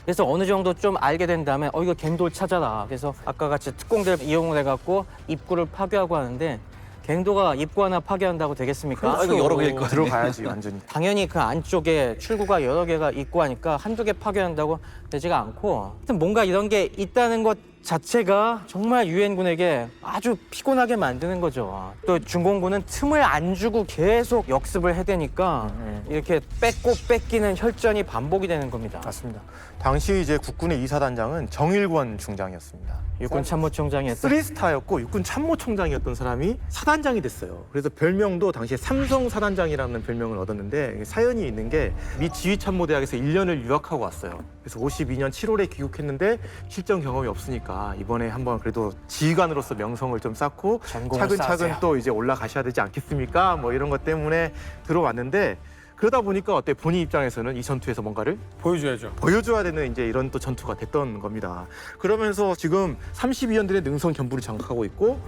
Speaker 5: 그래서 어느 정도 좀 알게 된 다음에 이거 갱도를 찾아라. 그래서 아까 같이 특공대를 이용을 해갖고 입구를 파괴하고 하는데 갱도가 입구 하나 파괴한다고 되겠습니까?
Speaker 4: 이거 여러 개일 거
Speaker 1: 들어가야지 완전히.
Speaker 5: 당연히 그 안쪽에 출구가 여러 개가 있고 하니까 한두 개 파괴한다고 되지가 않고 하여튼 뭔가 이런 게 있다는 것 자체가 정말 유엔군에게 아주 피곤하게 만드는 거죠. 또 중공군은 틈을 안 주고 계속 역습을 해대니까 이렇게 뺏고 뺏기는 혈전이 반복이 되는 겁니다.
Speaker 1: 맞습니다. 당시 이제 국군의 이사단장은 정일권 중장이었습니다.
Speaker 5: 육군 참모총장이었던
Speaker 1: 3스타였고 육군 참모총장이었던 사람이 사단장이 됐어요. 그래서 별명도 당시에 삼성 사단장이라는 별명을 얻었는데 사연이 있는 게 미 지휘참모대학에서 1년을 유학하고 왔어요. 그래서 52년 7월에 귀국했는데 실전 경험이 없으니까 이번에 한번 그래도 지휘관으로서 명성을 좀 쌓고
Speaker 5: 전공을
Speaker 1: 차근차근
Speaker 5: 쌓으세요.
Speaker 1: 또 이제 올라가셔야 되지 않겠습니까? 뭐 이런 것 때문에 들어왔는데 그러다 보니까 어때 본인 입장에서는 이 전투에서 뭔가를
Speaker 2: 보여줘야죠.
Speaker 1: 보여줘야 되는 이제 이런 또 전투가 됐던 겁니다. 그러면서 지금 32연대의 능선 견부를 장악하고 있고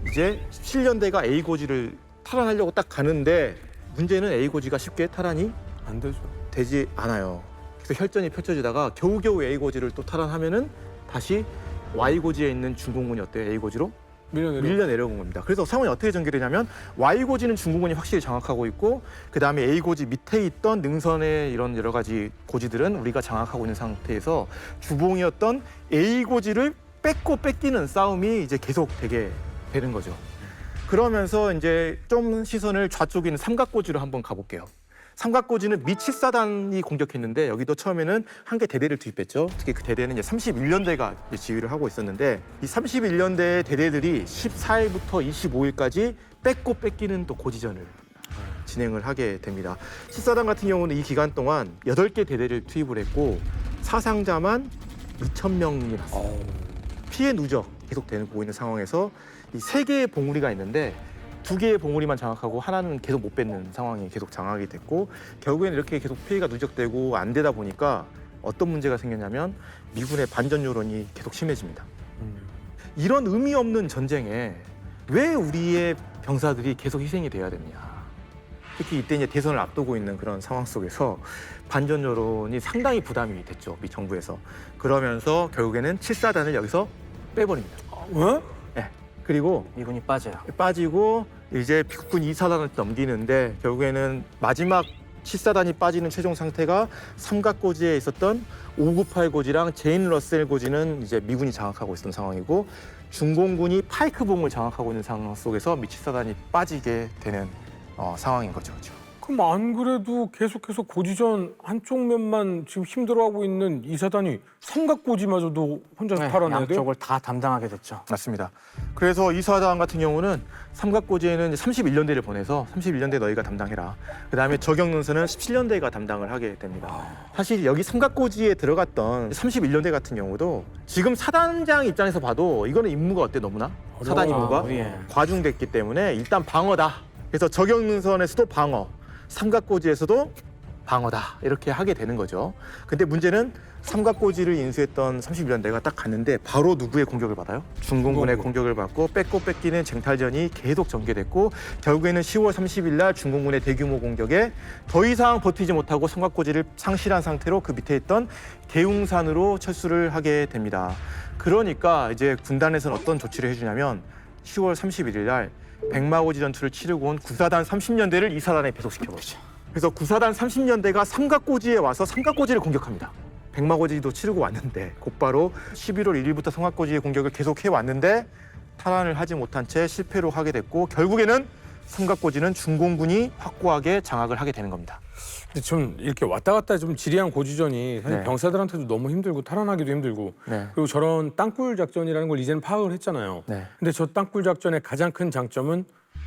Speaker 1: 이제 17연대가 A고지를 탈환하려고 딱 가는데 문제는 A고지가 쉽게 탈환이
Speaker 2: 안 되죠.
Speaker 1: 되지 않아요. 그래서 혈전이 펼쳐지다가 겨우겨우 A고지를 또 탈환하면은 다시 Y고지에 있는 중공군이 어때요? A고지로 밀려 내려온 겁니다. 그래서 상황이 어떻게 전개되냐면 Y고지는 중공군이 확실히 장악하고 있고 그 다음에 A고지 밑에 있던 능선의 이런 여러 가지 고지들은 우리가 장악하고 있는 상태에서 주봉이었던 A고지를 뺏기는 싸움이 이제 계속 되게 되는 거죠. 그러면서 이제 좀 시선을 좌쪽에 있는 삼각고지로 한번 가볼게요. 삼각고지는 미7사단이 공격했는데 여기도 처음에는 한 개 대대를 투입했죠. 특히 그 대대는 이제 31년대가 지휘를 하고 있었는데 이 31년대의 대대들이 14일부터 25일까지 뺏기는 또 고지전을 진행을 하게 됩니다. 7사단 같은 경우는 이 기간 동안 8개 대대를 투입을 했고 사상자만 2,000명이 났어요. 피해 누적 계속 되고 있는 상황에서 이 3개의 봉우리가 있는데 2개의 봉우리만 장악하고 하나는 계속 못 뺏는 상황이 계속 장악이 됐고 결국에는 이렇게 계속 피해가 누적되고 안 되다 보니까 어떤 문제가 생겼냐면 미군의 반전 여론이 계속 심해집니다. 이런 의미 없는 전쟁에 왜 우리의 병사들이 계속 희생이 돼야 되느냐. 특히 이때 이제 대선을 앞두고 있는 그런 상황 속에서 반전 여론이 상당히 부담이 됐죠. 미 정부에서. 그러면서 결국에는 7사단을 여기서 빼버립니다.
Speaker 2: 왜?
Speaker 1: 네. 그리고
Speaker 5: 미군이 빠져요.
Speaker 1: 빠지고 이제 국군 2사단을 넘기는데 결국에는 마지막 7사단이 빠지는 최종 상태가 삼각고지에 있었던 598 고지랑 제인 러셀 고지는 이제 미군이 장악하고 있었던 상황이고 중공군이 파이크봉을 장악하고 있는 상황 속에서 미 7사단이 빠지게 되는 상황인 거죠.
Speaker 2: 그럼 안 그래도 계속해서 고지전 한쪽 면만 지금 힘들어하고 있는 이 사단이 삼각고지마저도 혼자서 탈환해야 돼요?
Speaker 5: 양쪽을 다 담당하게 됐죠.
Speaker 1: 맞습니다. 그래서 이 사단 같은 경우는 삼각고지에는 31년대를 보내서 31년대 너희가 담당해라. 그다음에 저격능선은 17년대가 담당을 하게 됩니다. 사실 여기 삼각고지에 들어갔던 31년대 같은 경우도 지금 사단장 입장에서 봐도 이거는 임무가 어때 너무나? 사단 임무가
Speaker 5: 예.
Speaker 1: 과중됐기 때문에 일단 방어다. 그래서 저격능선에서도 방어, 삼각고지에서도 방어다 이렇게 하게 되는 거죠. 근데 문제는 삼각고지를 인수했던 31년대가 딱 갔는데 바로 누구의 공격을 받아요? 중공군의 공격을 받고 뺏기는 쟁탈전이 계속 전개됐고 결국에는 10월 30일 날 중공군의 대규모 공격에 더 이상 버티지 못하고 삼각고지를 상실한 상태로 그 밑에 있던 계웅산으로 철수를 하게 됩니다. 그러니까 이제 군단에서는 어떤 조치를 해주냐면 10월 31일 날 백마고지 전투를 치르고 온 구사단 30년대를 이 사단에 배속시켜버리죠. 그래서 구사단 30년대가 삼각고지에 와서 삼각고지를 공격합니다. 백마고지도 치르고 왔는데 곧바로 11월 1일부터 삼각고지의 공격을 계속해 왔는데 탈환을 하지 못한 채 실패로 하게 됐고 결국에는 삼각고지는 중공군이 확고하게 장악을 하게 되는 겁니다.
Speaker 2: 근데 좀 이렇게 왔다 갔다 좀 지리한 고지전이 사실
Speaker 1: 네.
Speaker 2: 병사들한테도 너무 힘들고 탈환하기도 힘들고
Speaker 1: 네.
Speaker 2: 그리고 저런 땅굴 작전이라는 걸 이제는 파악을 했잖아요.
Speaker 1: 네.
Speaker 2: 근데 저 땅굴 작전의 가장 큰 장점은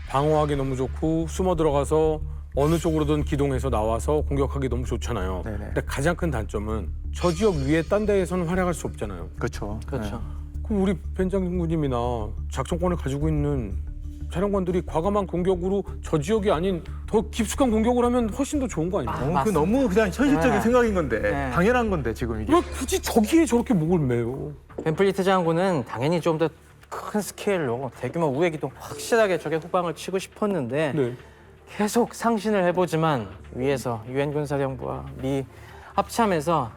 Speaker 2: 방어하기 너무 좋고 숨어 들어가서 어느 쪽으로든 기동해서 나와서 공격하기 너무 좋잖아요.
Speaker 1: 네네.
Speaker 2: 근데 가장 큰 단점은 저 지역 위에 딴 데에서는 활약할 수 없잖아요.
Speaker 1: 그렇죠.
Speaker 5: 그렇죠.
Speaker 2: 그럼 우리 벤 장군님이나 작전권을 가지고 있는 사령관들이 과감한 공격으로 저 지역이 아닌 더 깊숙한 공격을 하면 훨씬 더 좋은 거 아닙니까?
Speaker 5: 맞습니다.
Speaker 1: 너무 그냥 현실적인
Speaker 5: 네.
Speaker 1: 생각인 건데
Speaker 5: 네.
Speaker 1: 당연한 건데 지금 이게.
Speaker 2: 왜 굳이 저기에 저렇게 목을 매요?
Speaker 5: 벤플리트 장군은 당연히 좀 더 큰 스케일로 대규모 우회 기동 확실하게 적의 후방을 치고 싶었는데
Speaker 2: 네.
Speaker 5: 계속 상신을 해보지만 위에서 유엔 군사령부와 미 합참에서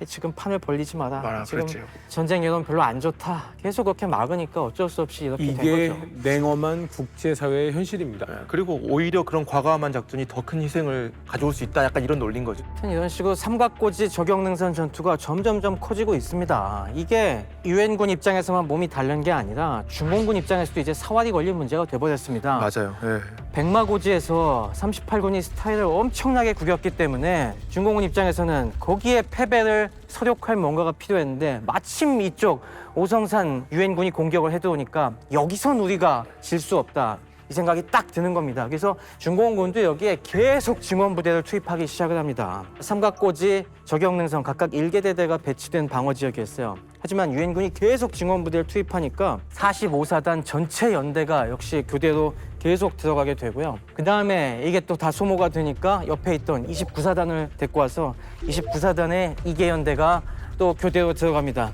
Speaker 5: 지금 판을 벌리지 마라. 지금
Speaker 1: 그렇죠.
Speaker 5: 전쟁 여론 별로 안 좋다. 계속 그렇게 막으니까 어쩔 수 없이 이렇게 된
Speaker 2: 이게
Speaker 5: 거죠.
Speaker 2: 냉엄한 국제사회의 현실입니다.
Speaker 1: 그리고 오히려 그런 과감한 작전이 더 큰 희생을 가져올 수 있다. 약간 이런 논리인 거죠.
Speaker 5: 하여튼 이런 식으로 삼각고지 저격능선 전투가 점점점 커지고 있습니다. 이게 유엔군 입장에서만 몸이 다른 게 아니라 중공군 입장에서도 이제 사활이 걸릴 문제가 돼버렸습니다.
Speaker 1: 맞아요. 예.
Speaker 5: 백마고지에서 38군이 스타일을 엄청나게 구겼기 때문에 중공군 입장에서는 거기에 패배를 서력할 뭔가가 필요했는데 마침 이쪽 오성산 유엔군이 공격을 해두니까 여기선 우리가 질 수 없다. 이 생각이 딱 드는 겁니다. 그래서 중공군도 여기에 계속 증원부대를 투입하기 시작을 합니다. 삼각고지, 저격능선 각각 1개 대대가 배치된 방어 지역이었어요. 하지만 유엔군이 계속 증원부대를 투입하니까 45사단 전체 연대가 역시 교대로 계속 들어가게 되고요. 그 다음에 이게 또 다 소모가 되니까 옆에 있던 29사단을 데리고 와서 29사단의 2개 연대가 또 교대로 들어갑니다.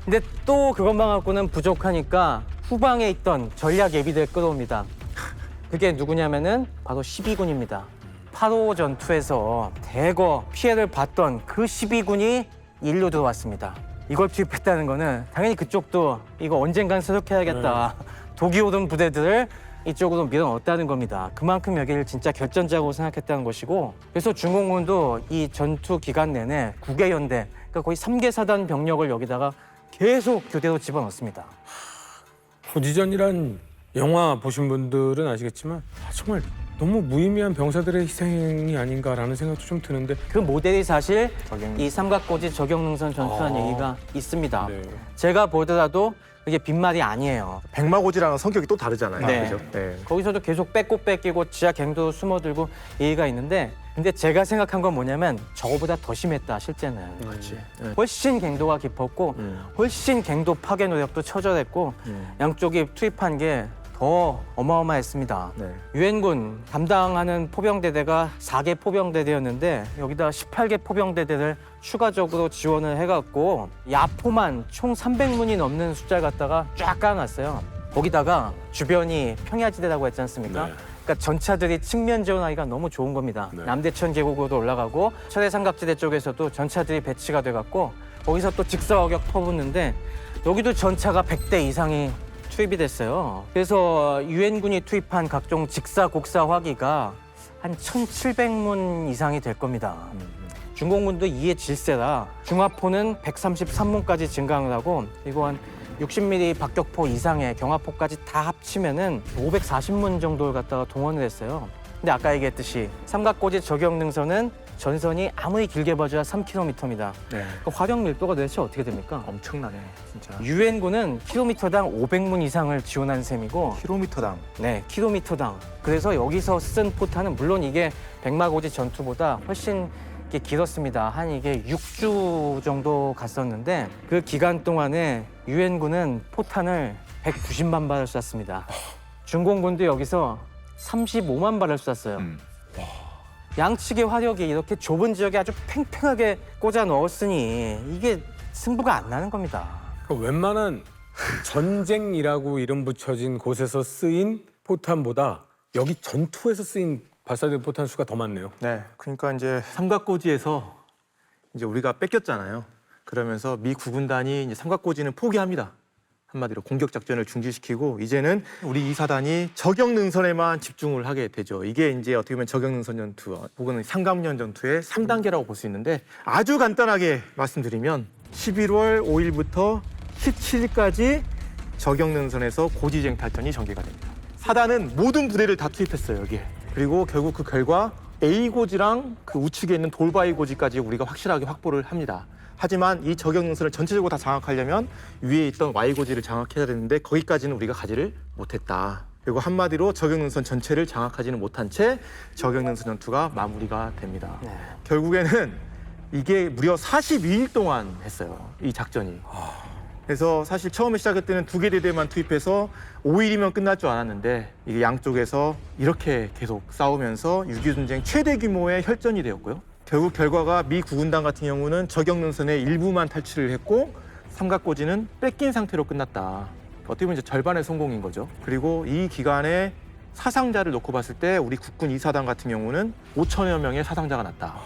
Speaker 5: 근데 또 그것만 갖고는 부족하니까 후방에 있던 전략 예비대를 끌어옵니다. 그게 누구냐면은 바로 12군입니다. 8.5 전투에서 대거 피해를 봤던 그 12군이 일로 들어왔습니다. 이걸 투입했다는 거는 당연히 그쪽도 이거 언젠간 수력해야겠다. 독이 오른 부대들을 이쪽으로 밀어넣었다는 겁니다. 그만큼 여기를 진짜 결전지라고 생각했다는 것이고, 그래서 중공군도 이 전투 기간 내내 9개 연대, 그러니까 거의 3개 사단 병력을 여기다가 계속 교대로 집어넣습니다.
Speaker 2: 고지전이란 영화 보신 분들은 아시겠지만 정말 너무 무의미한 병사들의 희생이 아닌가라는 생각도 좀 드는데.
Speaker 5: 그 모델이 사실 이 삼각고지 저격능선 전투라는 얘기가 있습니다.
Speaker 2: 네.
Speaker 5: 제가 보더라도 이게 빈말이 아니에요.
Speaker 1: 백마고지랑은 성격이 또 다르잖아요.
Speaker 5: 네.
Speaker 1: 그죠? 네.
Speaker 5: 거기서도 계속 뺏고 뺏기고 지하 갱도 숨어들고 얘기가 있는데, 근데 제가 생각한 건 뭐냐면 저거보다 더 심했다 실제는.
Speaker 1: 그렇지.
Speaker 5: 훨씬 갱도가 깊었고 훨씬 갱도 파괴 노력도 처절했고 양쪽이 투입한 게 더 어마어마했습니다.
Speaker 1: 네.
Speaker 5: 유엔군 담당하는 포병대대가 4개 포병대대였는데 여기다 18개 포병대대를 추가적으로 지원을 해갖고 야포만 총 300문이 넘는 숫자를 갖다가 쫙 깔아놨어요. 거기다가 주변이 평야지대라고 했지 않습니까?
Speaker 2: 네.
Speaker 5: 그러니까 전차들이 측면 지원하기가 너무 좋은 겁니다.
Speaker 2: 네.
Speaker 5: 남대천 계곡으로 올라가고 철해 삼각지대 쪽에서도 전차들이 배치가 돼갖고 거기서 또 직사어격 퍼붓는데 여기도 전차가 100대 이상이 투입이 됐어요. 그래서 유엔군이 투입한 각종 직사, 곡사 화기가 한 1,700문 이상이 될 겁니다. 중공군도 이에 질세라 중화포는 133문까지 증강을 하고, 그리고 한 60mm 박격포 이상의 경화포까지 다 합치면은 540문 정도를 갖다가 동원을 했어요. 근데 아까 얘기했듯이 삼각고지 저격능선은 전선이 아무리 길게 봐줘야 3km입니다.
Speaker 1: 네.
Speaker 5: 그 화력 밀도가 도대체 어떻게 됩니까?
Speaker 1: 엄청나네, 진짜.
Speaker 5: 유엔군은 킬로미터당 500문 이상을 지원한 셈이고,
Speaker 1: 킬로미터당.
Speaker 5: 네, 킬로미터당. 그래서 여기서 쓴 포탄은 물론 이게 백마고지 전투보다 훨씬 이게 길었습니다. 한 이게 6주 정도 갔었는데 그 기간 동안에 유엔군은 포탄을 190만 발을 쐈습니다. 중공군도 여기서 35만 발을 쐈어요. 양측의 화력이 이렇게 좁은 지역에 아주 팽팽하게 꽂아 넣었으니 이게 승부가 안 나는 겁니다.
Speaker 2: 그러니까 웬만한 전쟁이라고 이름 붙여진 곳에서 쓰인 포탄보다 여기 전투에서 쓰인 발사된 포탄 수가 더 많네요.
Speaker 1: 네. 그러니까 이제 삼각고지에서 이제 우리가 뺏겼잖아요. 그러면서 미 구군단이 이제 삼각고지는 포기합니다. 한마디로 공격 작전을 중지시키고 이제는 우리 2사단이 저격 능선에만 집중을 하게 되죠. 이게 이제 어떻게 보면 저격 능선 전투 혹은 상감년 전투의 3단계라고 볼 수 있는데, 아주 간단하게 말씀드리면 11월 5일부터 17일까지 저격 능선에서 고지쟁 탈전이 전개가 됩니다. 사단은 모든 부대를 다 투입했어요, 여기에. 그리고 결국 그 결과 A고지랑 그 우측에 있는 돌바위 고지까지 우리가 확실하게 확보를 합니다. 하지만 이 저격 능선을 전체적으로 다 장악하려면 위에 있던 Y고지를 장악해야 되는데 거기까지는 우리가 가지를 못했다. 그리고 한마디로 저격 능선 전체를 장악하지는 못한 채 저격 능선 전투가 마무리가 됩니다.
Speaker 5: 네.
Speaker 1: 결국에는 이게 무려 42일 동안 했어요, 이 작전이. 그래서 사실 처음에 시작할 때는 2개 대대만 투입해서 5일이면 끝날 줄 알았는데 이게 양쪽에서 이렇게 계속 싸우면서 6.25 전쟁 최대 규모의 혈전이 되었고요. 결국 결과가 미 구군단 같은 경우는 저격 능선의 일부만 탈취를 했고 삼각고지는 뺏긴 상태로 끝났다. 어떻게 보면 이제 절반의 성공인 거죠. 그리고 이 기간에 사상자를 놓고 봤을 때 우리 국군 2사단 같은 경우는 5천여 명의 사상자가 났다.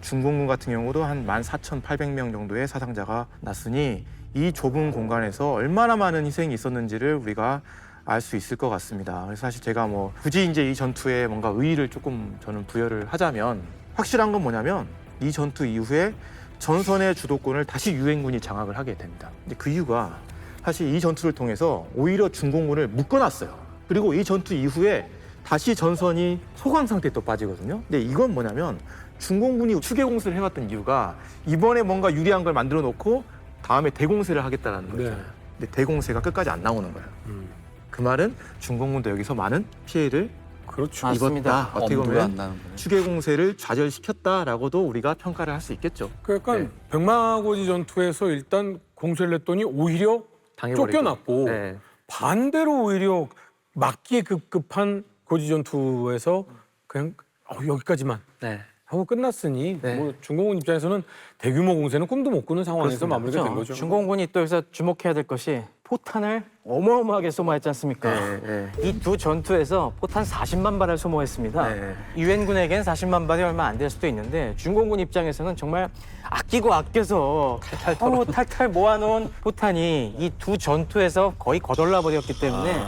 Speaker 1: 중공군 같은 경우도 한 14,800명 정도의 사상자가 났으니 이 좁은 공간에서 얼마나 많은 희생이 있었는지를 우리가 알 수 있을 것 같습니다. 그래서 사실 제가 뭐 굳이 이제 이 전투에 뭔가 의의를 조금 저는 부여를 하자면, 확실한 건 뭐냐면 이 전투 이후에 전선의 주도권을 다시 유엔군이 장악을 하게 됩니다. 근데 그 이유가 사실 이 전투를 통해서 오히려 중공군을 묶어놨어요. 그리고 이 전투 이후에 다시 전선이 소강 상태에 또 빠지거든요. 근데 이건 뭐냐면 중공군이 추계 공세를 해왔던 이유가 이번에 뭔가 유리한 걸 만들어 놓고 다음에 대공세를 하겠다는 거죠.
Speaker 2: 네.
Speaker 1: 근데 대공세가 끝까지 안 나오는 거예요. 그 말은 중공군도 여기서 많은 피해를
Speaker 2: 그렇죠.
Speaker 5: 맞습니다.
Speaker 1: 입었다. 어떻게
Speaker 4: 엄두가 안
Speaker 1: 보면
Speaker 4: 나는 거예요.
Speaker 1: 추계 공세를 좌절시켰다라고도 우리가 평가를 할 수 있겠죠.
Speaker 2: 그 약간
Speaker 1: 네.
Speaker 2: 백마고지 전투에서 일단 공세를 했더니 오히려
Speaker 1: 당해버리고.
Speaker 2: 쫓겨났고
Speaker 1: 네.
Speaker 2: 반대로 오히려 막기에 급급한 고지 전투에서 그냥 여기까지만
Speaker 1: 네.
Speaker 2: 하고 끝났으니
Speaker 1: 네.
Speaker 2: 뭐 중공군 입장에서는 대규모 공세는 꿈도 못 꾸는 상황에서
Speaker 1: 그렇습니다.
Speaker 2: 마무리가 된 거죠.
Speaker 5: 중공군이 또 여기서 주목해야 될 것이 포탄을 어마어마하게 소모했지 않습니까?
Speaker 1: 네.
Speaker 5: 이 두 전투에서 포탄 40만 발을 소모했습니다.
Speaker 1: 네.
Speaker 5: 유엔군에겐 40만 발이 얼마 안 될 수도 있는데 중공군 입장에서는 정말 아끼고 아껴서 탈탈 모아놓은 포탄이 이 두 전투에서 거의 거덜나 버렸기 때문에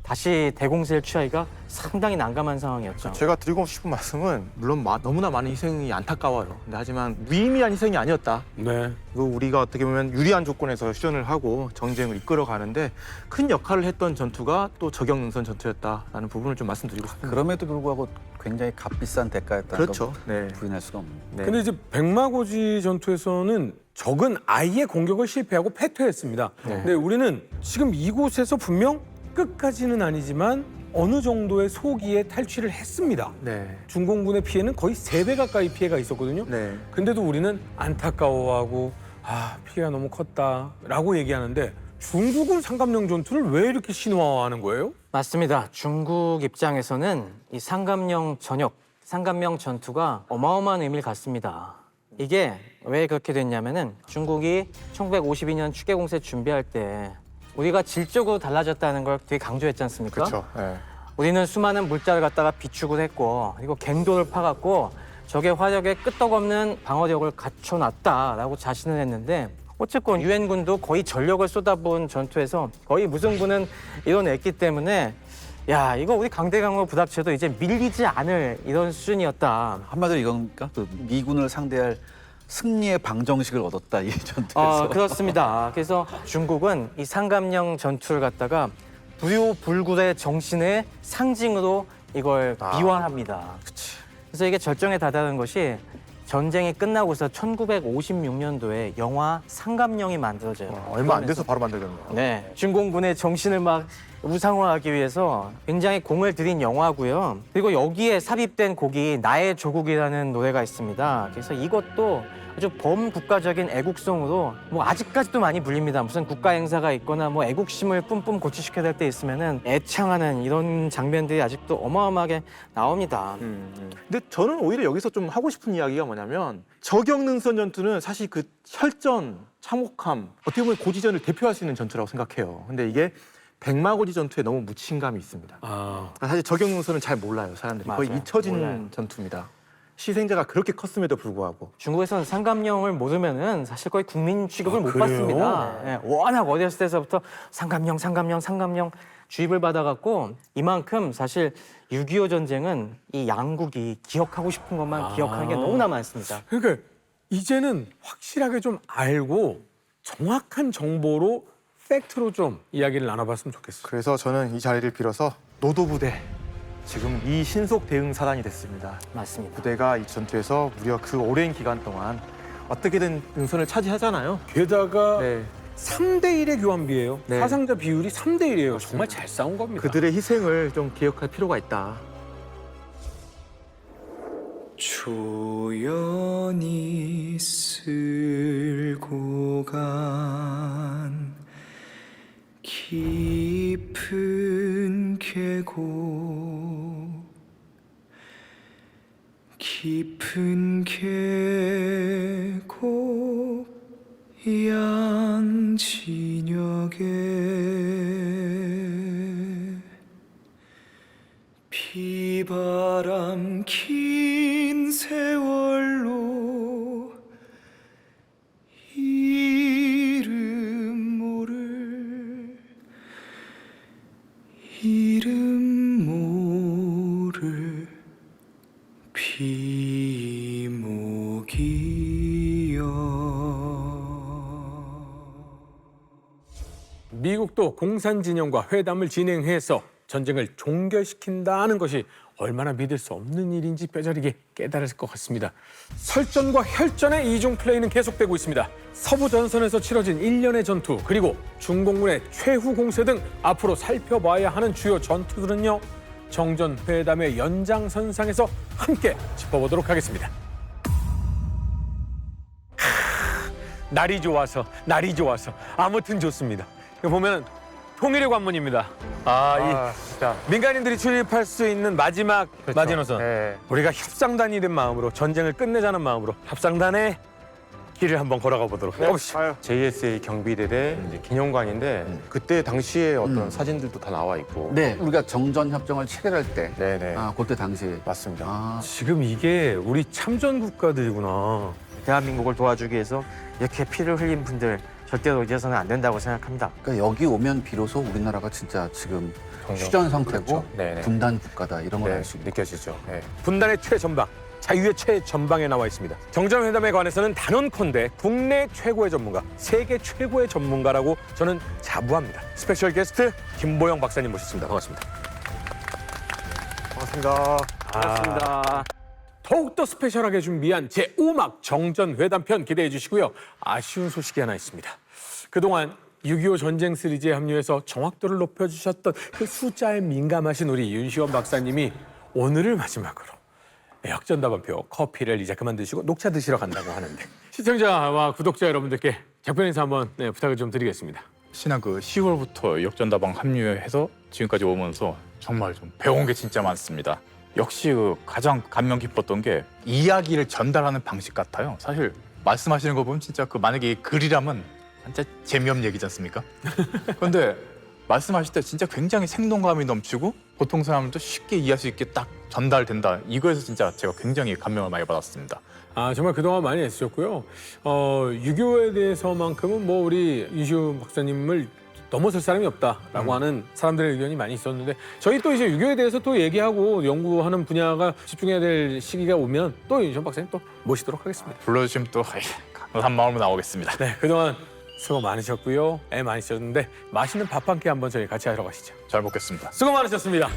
Speaker 5: 다시 대공세를 취하기가 상당히 난감한 상황이었죠.
Speaker 1: 제가 드리고 싶은 말씀은 물론 너무나 많은 희생이 안타까워요. 근데 하지만 무의미한 희생이 아니었다.
Speaker 2: 네.
Speaker 1: 이거 우리가 어떻게 보면 유리한 조건에서 휴전을 하고 전쟁을 이끌어 가는데 큰 역할을 했던 전투가 또 저격능선 전투였다라는 부분을 좀 말씀드리고 싶습니다.
Speaker 4: 그럼에도 불구하고 굉장히 값비싼 대가였다는
Speaker 1: 그렇죠.
Speaker 4: 거
Speaker 1: 네.
Speaker 4: 부인할 수가 없는.
Speaker 1: 네.
Speaker 2: 근데 이제 백마고지 전투에서는 적은 아예 공격을 실패하고 패퇴했습니다. 근데 우리는 지금 이곳에서 분명 끝까지는 아니지만 어느 정도의 소기에 탈취를 했습니다.
Speaker 1: 네.
Speaker 2: 중공군의 피해는 거의 3배 가까이 피해가 있었거든요.
Speaker 1: 네.
Speaker 2: 근데도 우리는 안타까워하고 피해가 너무 컸다라고 얘기하는데 중국은 상감령 전투를 왜 이렇게 신화화하는 거예요?
Speaker 5: 맞습니다. 중국 입장에서는 이 상감령 전역, 상감령 전투가 어마어마한 의미를 갖습니다. 이게 왜 그렇게 됐냐면은 중국이 1952년 추계공세 준비할 때 우리가 질적으로 달라졌다는 걸 되게 강조했지 않습니까?
Speaker 1: 그렇죠. 네.
Speaker 5: 우리는 수많은 물자를 갖다가 비축을 했고 그리고 갱도를 파갖고 적의 화력에 끄떡없는 방어력을 갖춰놨다라고 자신을 했는데 어쨌건 유엔군도 거의 전력을 쏟아부은 전투에서 거의 무승부는 이뤄냈기 때문에 야 이거 우리 강대강으로 부닥쳐도 이제 밀리지 않을 이런 수준이었다.
Speaker 4: 한마디로 이건가? 그 미군을 상대할 승리의 방정식을 얻었다 이 전투에서.
Speaker 5: 그렇습니다. 그래서 중국은 이 상감령 전투를 갖다가 부요불굴의 정신의 상징으로 이걸 비화합니다. 그래서 이게 절정에 다다른 것이 전쟁이 끝나고서 1956년도에 영화 상감령이 만들어져요.
Speaker 1: 얼마 안 돼서 바로 만들겠네요.
Speaker 5: 네, 중공군의 정신을 막 우상화하기 위해서 굉장히 공을 들인 영화고요. 그리고 여기에 삽입된 곡이 나의 조국이라는 노래가 있습니다. 그래서 이것도 아주 범국가적인 애국송으로 뭐 아직까지도 많이 불립니다. 무슨 국가 행사가 있거나 뭐 애국심을 뿜뿜 고취시켜야 될 때 있으면은 애창하는 이런 장면들이 아직도 어마어마하게 나옵니다.
Speaker 1: 근데 저는 오히려 여기서 좀 하고 싶은 이야기가 뭐냐면 저격능선 전투는 사실 그 혈전, 참혹함, 어떻게 보면 고지전을 대표할 수 있는 전투라고 생각해요. 근데 이게 백마고지 전투에 너무 묻힌 감이 있습니다. 사실 저격능선은 잘 몰라요, 사람들이. 거의
Speaker 5: 맞아요.
Speaker 1: 잊혀진
Speaker 5: 몰라요.
Speaker 1: 전투입니다. 희생자가 그렇게 컸음에도 불구하고.
Speaker 5: 중국에서는 상감령을 모르면은 사실 거의 국민 취급을 못
Speaker 2: 그래요?
Speaker 5: 받습니다. 예, 워낙 어렸을 때서부터 상감령 주입을 받아갖고 이만큼 사실 6.25 전쟁은 이 양국이 기억하고 싶은 것만 기억하는 게 너무나 많습니다.
Speaker 2: 그러니까 이제는 확실하게 좀 알고 정확한 정보로 팩트로 좀 이야기를 나눠봤으면 좋겠어요.
Speaker 1: 그래서 저는 이 자리를 빌어서 노도부대, 지금 이 신속 대응 사단이 됐습니다.
Speaker 5: 맞습니다.
Speaker 1: 부대가 이 전투에서 무려 그 오랜 기간 동안 어떻게든 능선을 차지하잖아요.
Speaker 2: 게다가
Speaker 1: 네.
Speaker 2: 3대1의 교환비예요.
Speaker 1: 네.
Speaker 2: 사상자 비율이 3대1이에요. 정말 잘 싸운 겁니다.
Speaker 1: 그들의 희생을 좀 기억할 필요가 있다.
Speaker 6: 조연히 쓸고 간 깊은 계곡 깊은 계곡 양진역에 비바람 긴 세월로 이름 모를 비목이여.
Speaker 2: 미국도 공산진영과 회담을 진행해서 전쟁을 종결시킨다는 것이 얼마나 믿을 수 없는 일인지 뼈저리게 깨달았을 것 같습니다. 설전과 혈전의 이중 플레이는 계속되고 있습니다. 서부 전선에서 치러진 1년의 전투, 그리고 중공군의 최후 공세 등 앞으로 살펴봐야 하는 주요 전투들은요, 정전 회담의 연장선상에서 함께 짚어보도록 하겠습니다. 날이 좋아서 아무튼 좋습니다. 이거 보면 통일의 관문입니다.
Speaker 1: 진짜.
Speaker 2: 민간인들이 출입할 수 있는 마지막
Speaker 1: 그렇죠.
Speaker 2: 마지노선.
Speaker 1: 네.
Speaker 2: 우리가 협상단이 된 마음으로 전쟁을 끝내자는 마음으로 협상단에 길을 한번 걸어가 보도록 해보시죠.
Speaker 7: JSA 경비대대 이제 기념관인데 그때 당시에 어떤 사진들도 다 나와 있고.
Speaker 4: 네, 우리가 정전 협정을 체결할 때,
Speaker 7: 네네.
Speaker 4: 그때 당시에.
Speaker 7: 맞습니다.
Speaker 2: 지금 이게 우리 참전 국가들이구나.
Speaker 5: 대한민국을 도와주기 위해서 이렇게 피를 흘린 분들 절대로 잊어서는 안 된다고 생각합니다.
Speaker 4: 그러니까 여기 오면 비로소 우리나라가 진짜 지금
Speaker 7: 정정.
Speaker 4: 휴전 상태고
Speaker 7: 그렇죠. 네네.
Speaker 4: 분단 국가다 이런 걸
Speaker 7: 네,
Speaker 4: 알 수 있는.
Speaker 7: 느껴지죠. 네.
Speaker 2: 분단의 최전방, 자유의 최전방에 나와 있습니다. 정전회담에 관해서는 단언컨대 국내 최고의 전문가, 세계 최고의 전문가라고 저는 자부합니다. 스페셜 게스트 김보영 박사님 모셨습니다. 반갑습니다.
Speaker 1: 반갑습니다.
Speaker 5: 반갑습니다.
Speaker 2: 더욱더 스페셜하게 준비한 제5막 정전회담편 기대해 주시고요. 아쉬운 소식이 하나 있습니다. 그동안 6.25 전쟁 시리즈에 합류해서 정확도를 높여주셨던 그 숫자에 민감하신 우리 윤시원 박사님이 오늘을 마지막으로 역전답안표 커피를 이제 그만 드시고 녹차 드시러 간다고 하는데 시청자와 구독자 여러분들께 작별 인사 한번 부탁을 좀 드리겠습니다.
Speaker 3: 지난 그 10월부터 역전다방 합류해서 지금까지 오면서 정말 좀 배운 게 진짜 많습니다. 역시 그 가장 감명 깊었던 게 이야기를 전달하는 방식 같아요. 사실 말씀하시는 거 보면 진짜 그 만약에 글이라면 진짜 재미없는 얘기지 않습니까? 그런데 말씀하실 때 진짜 굉장히 생동감이 넘치고 보통 사람들도 쉽게 이해할 수 있게 딱 전달된다. 이거에서 진짜 제가 굉장히 감명을 많이 받았습니다.
Speaker 2: 정말 그동안 많이 애쓰셨고요. 6.25에 대해서만큼은 뭐 우리 윤시원 박사님을 넘어설 사람이 없다라고 하는 사람들의 의견이 많이 있었는데 저희 또 이제 6.25에 대해서 또 얘기하고 연구하는 분야가 집중해야 될 시기가 오면 또 윤시원 박사님 또 모시도록 하겠습니다.
Speaker 3: 불러주시면 또 한 마음으로 나오겠습니다.
Speaker 2: 네, 그동안 수고 많으셨고요. 애 많이 쓰셨는데 맛있는 밥 한 끼 한번 저희 같이 하러 가시죠.
Speaker 3: 잘 먹겠습니다.
Speaker 2: 수고 많으셨습니다.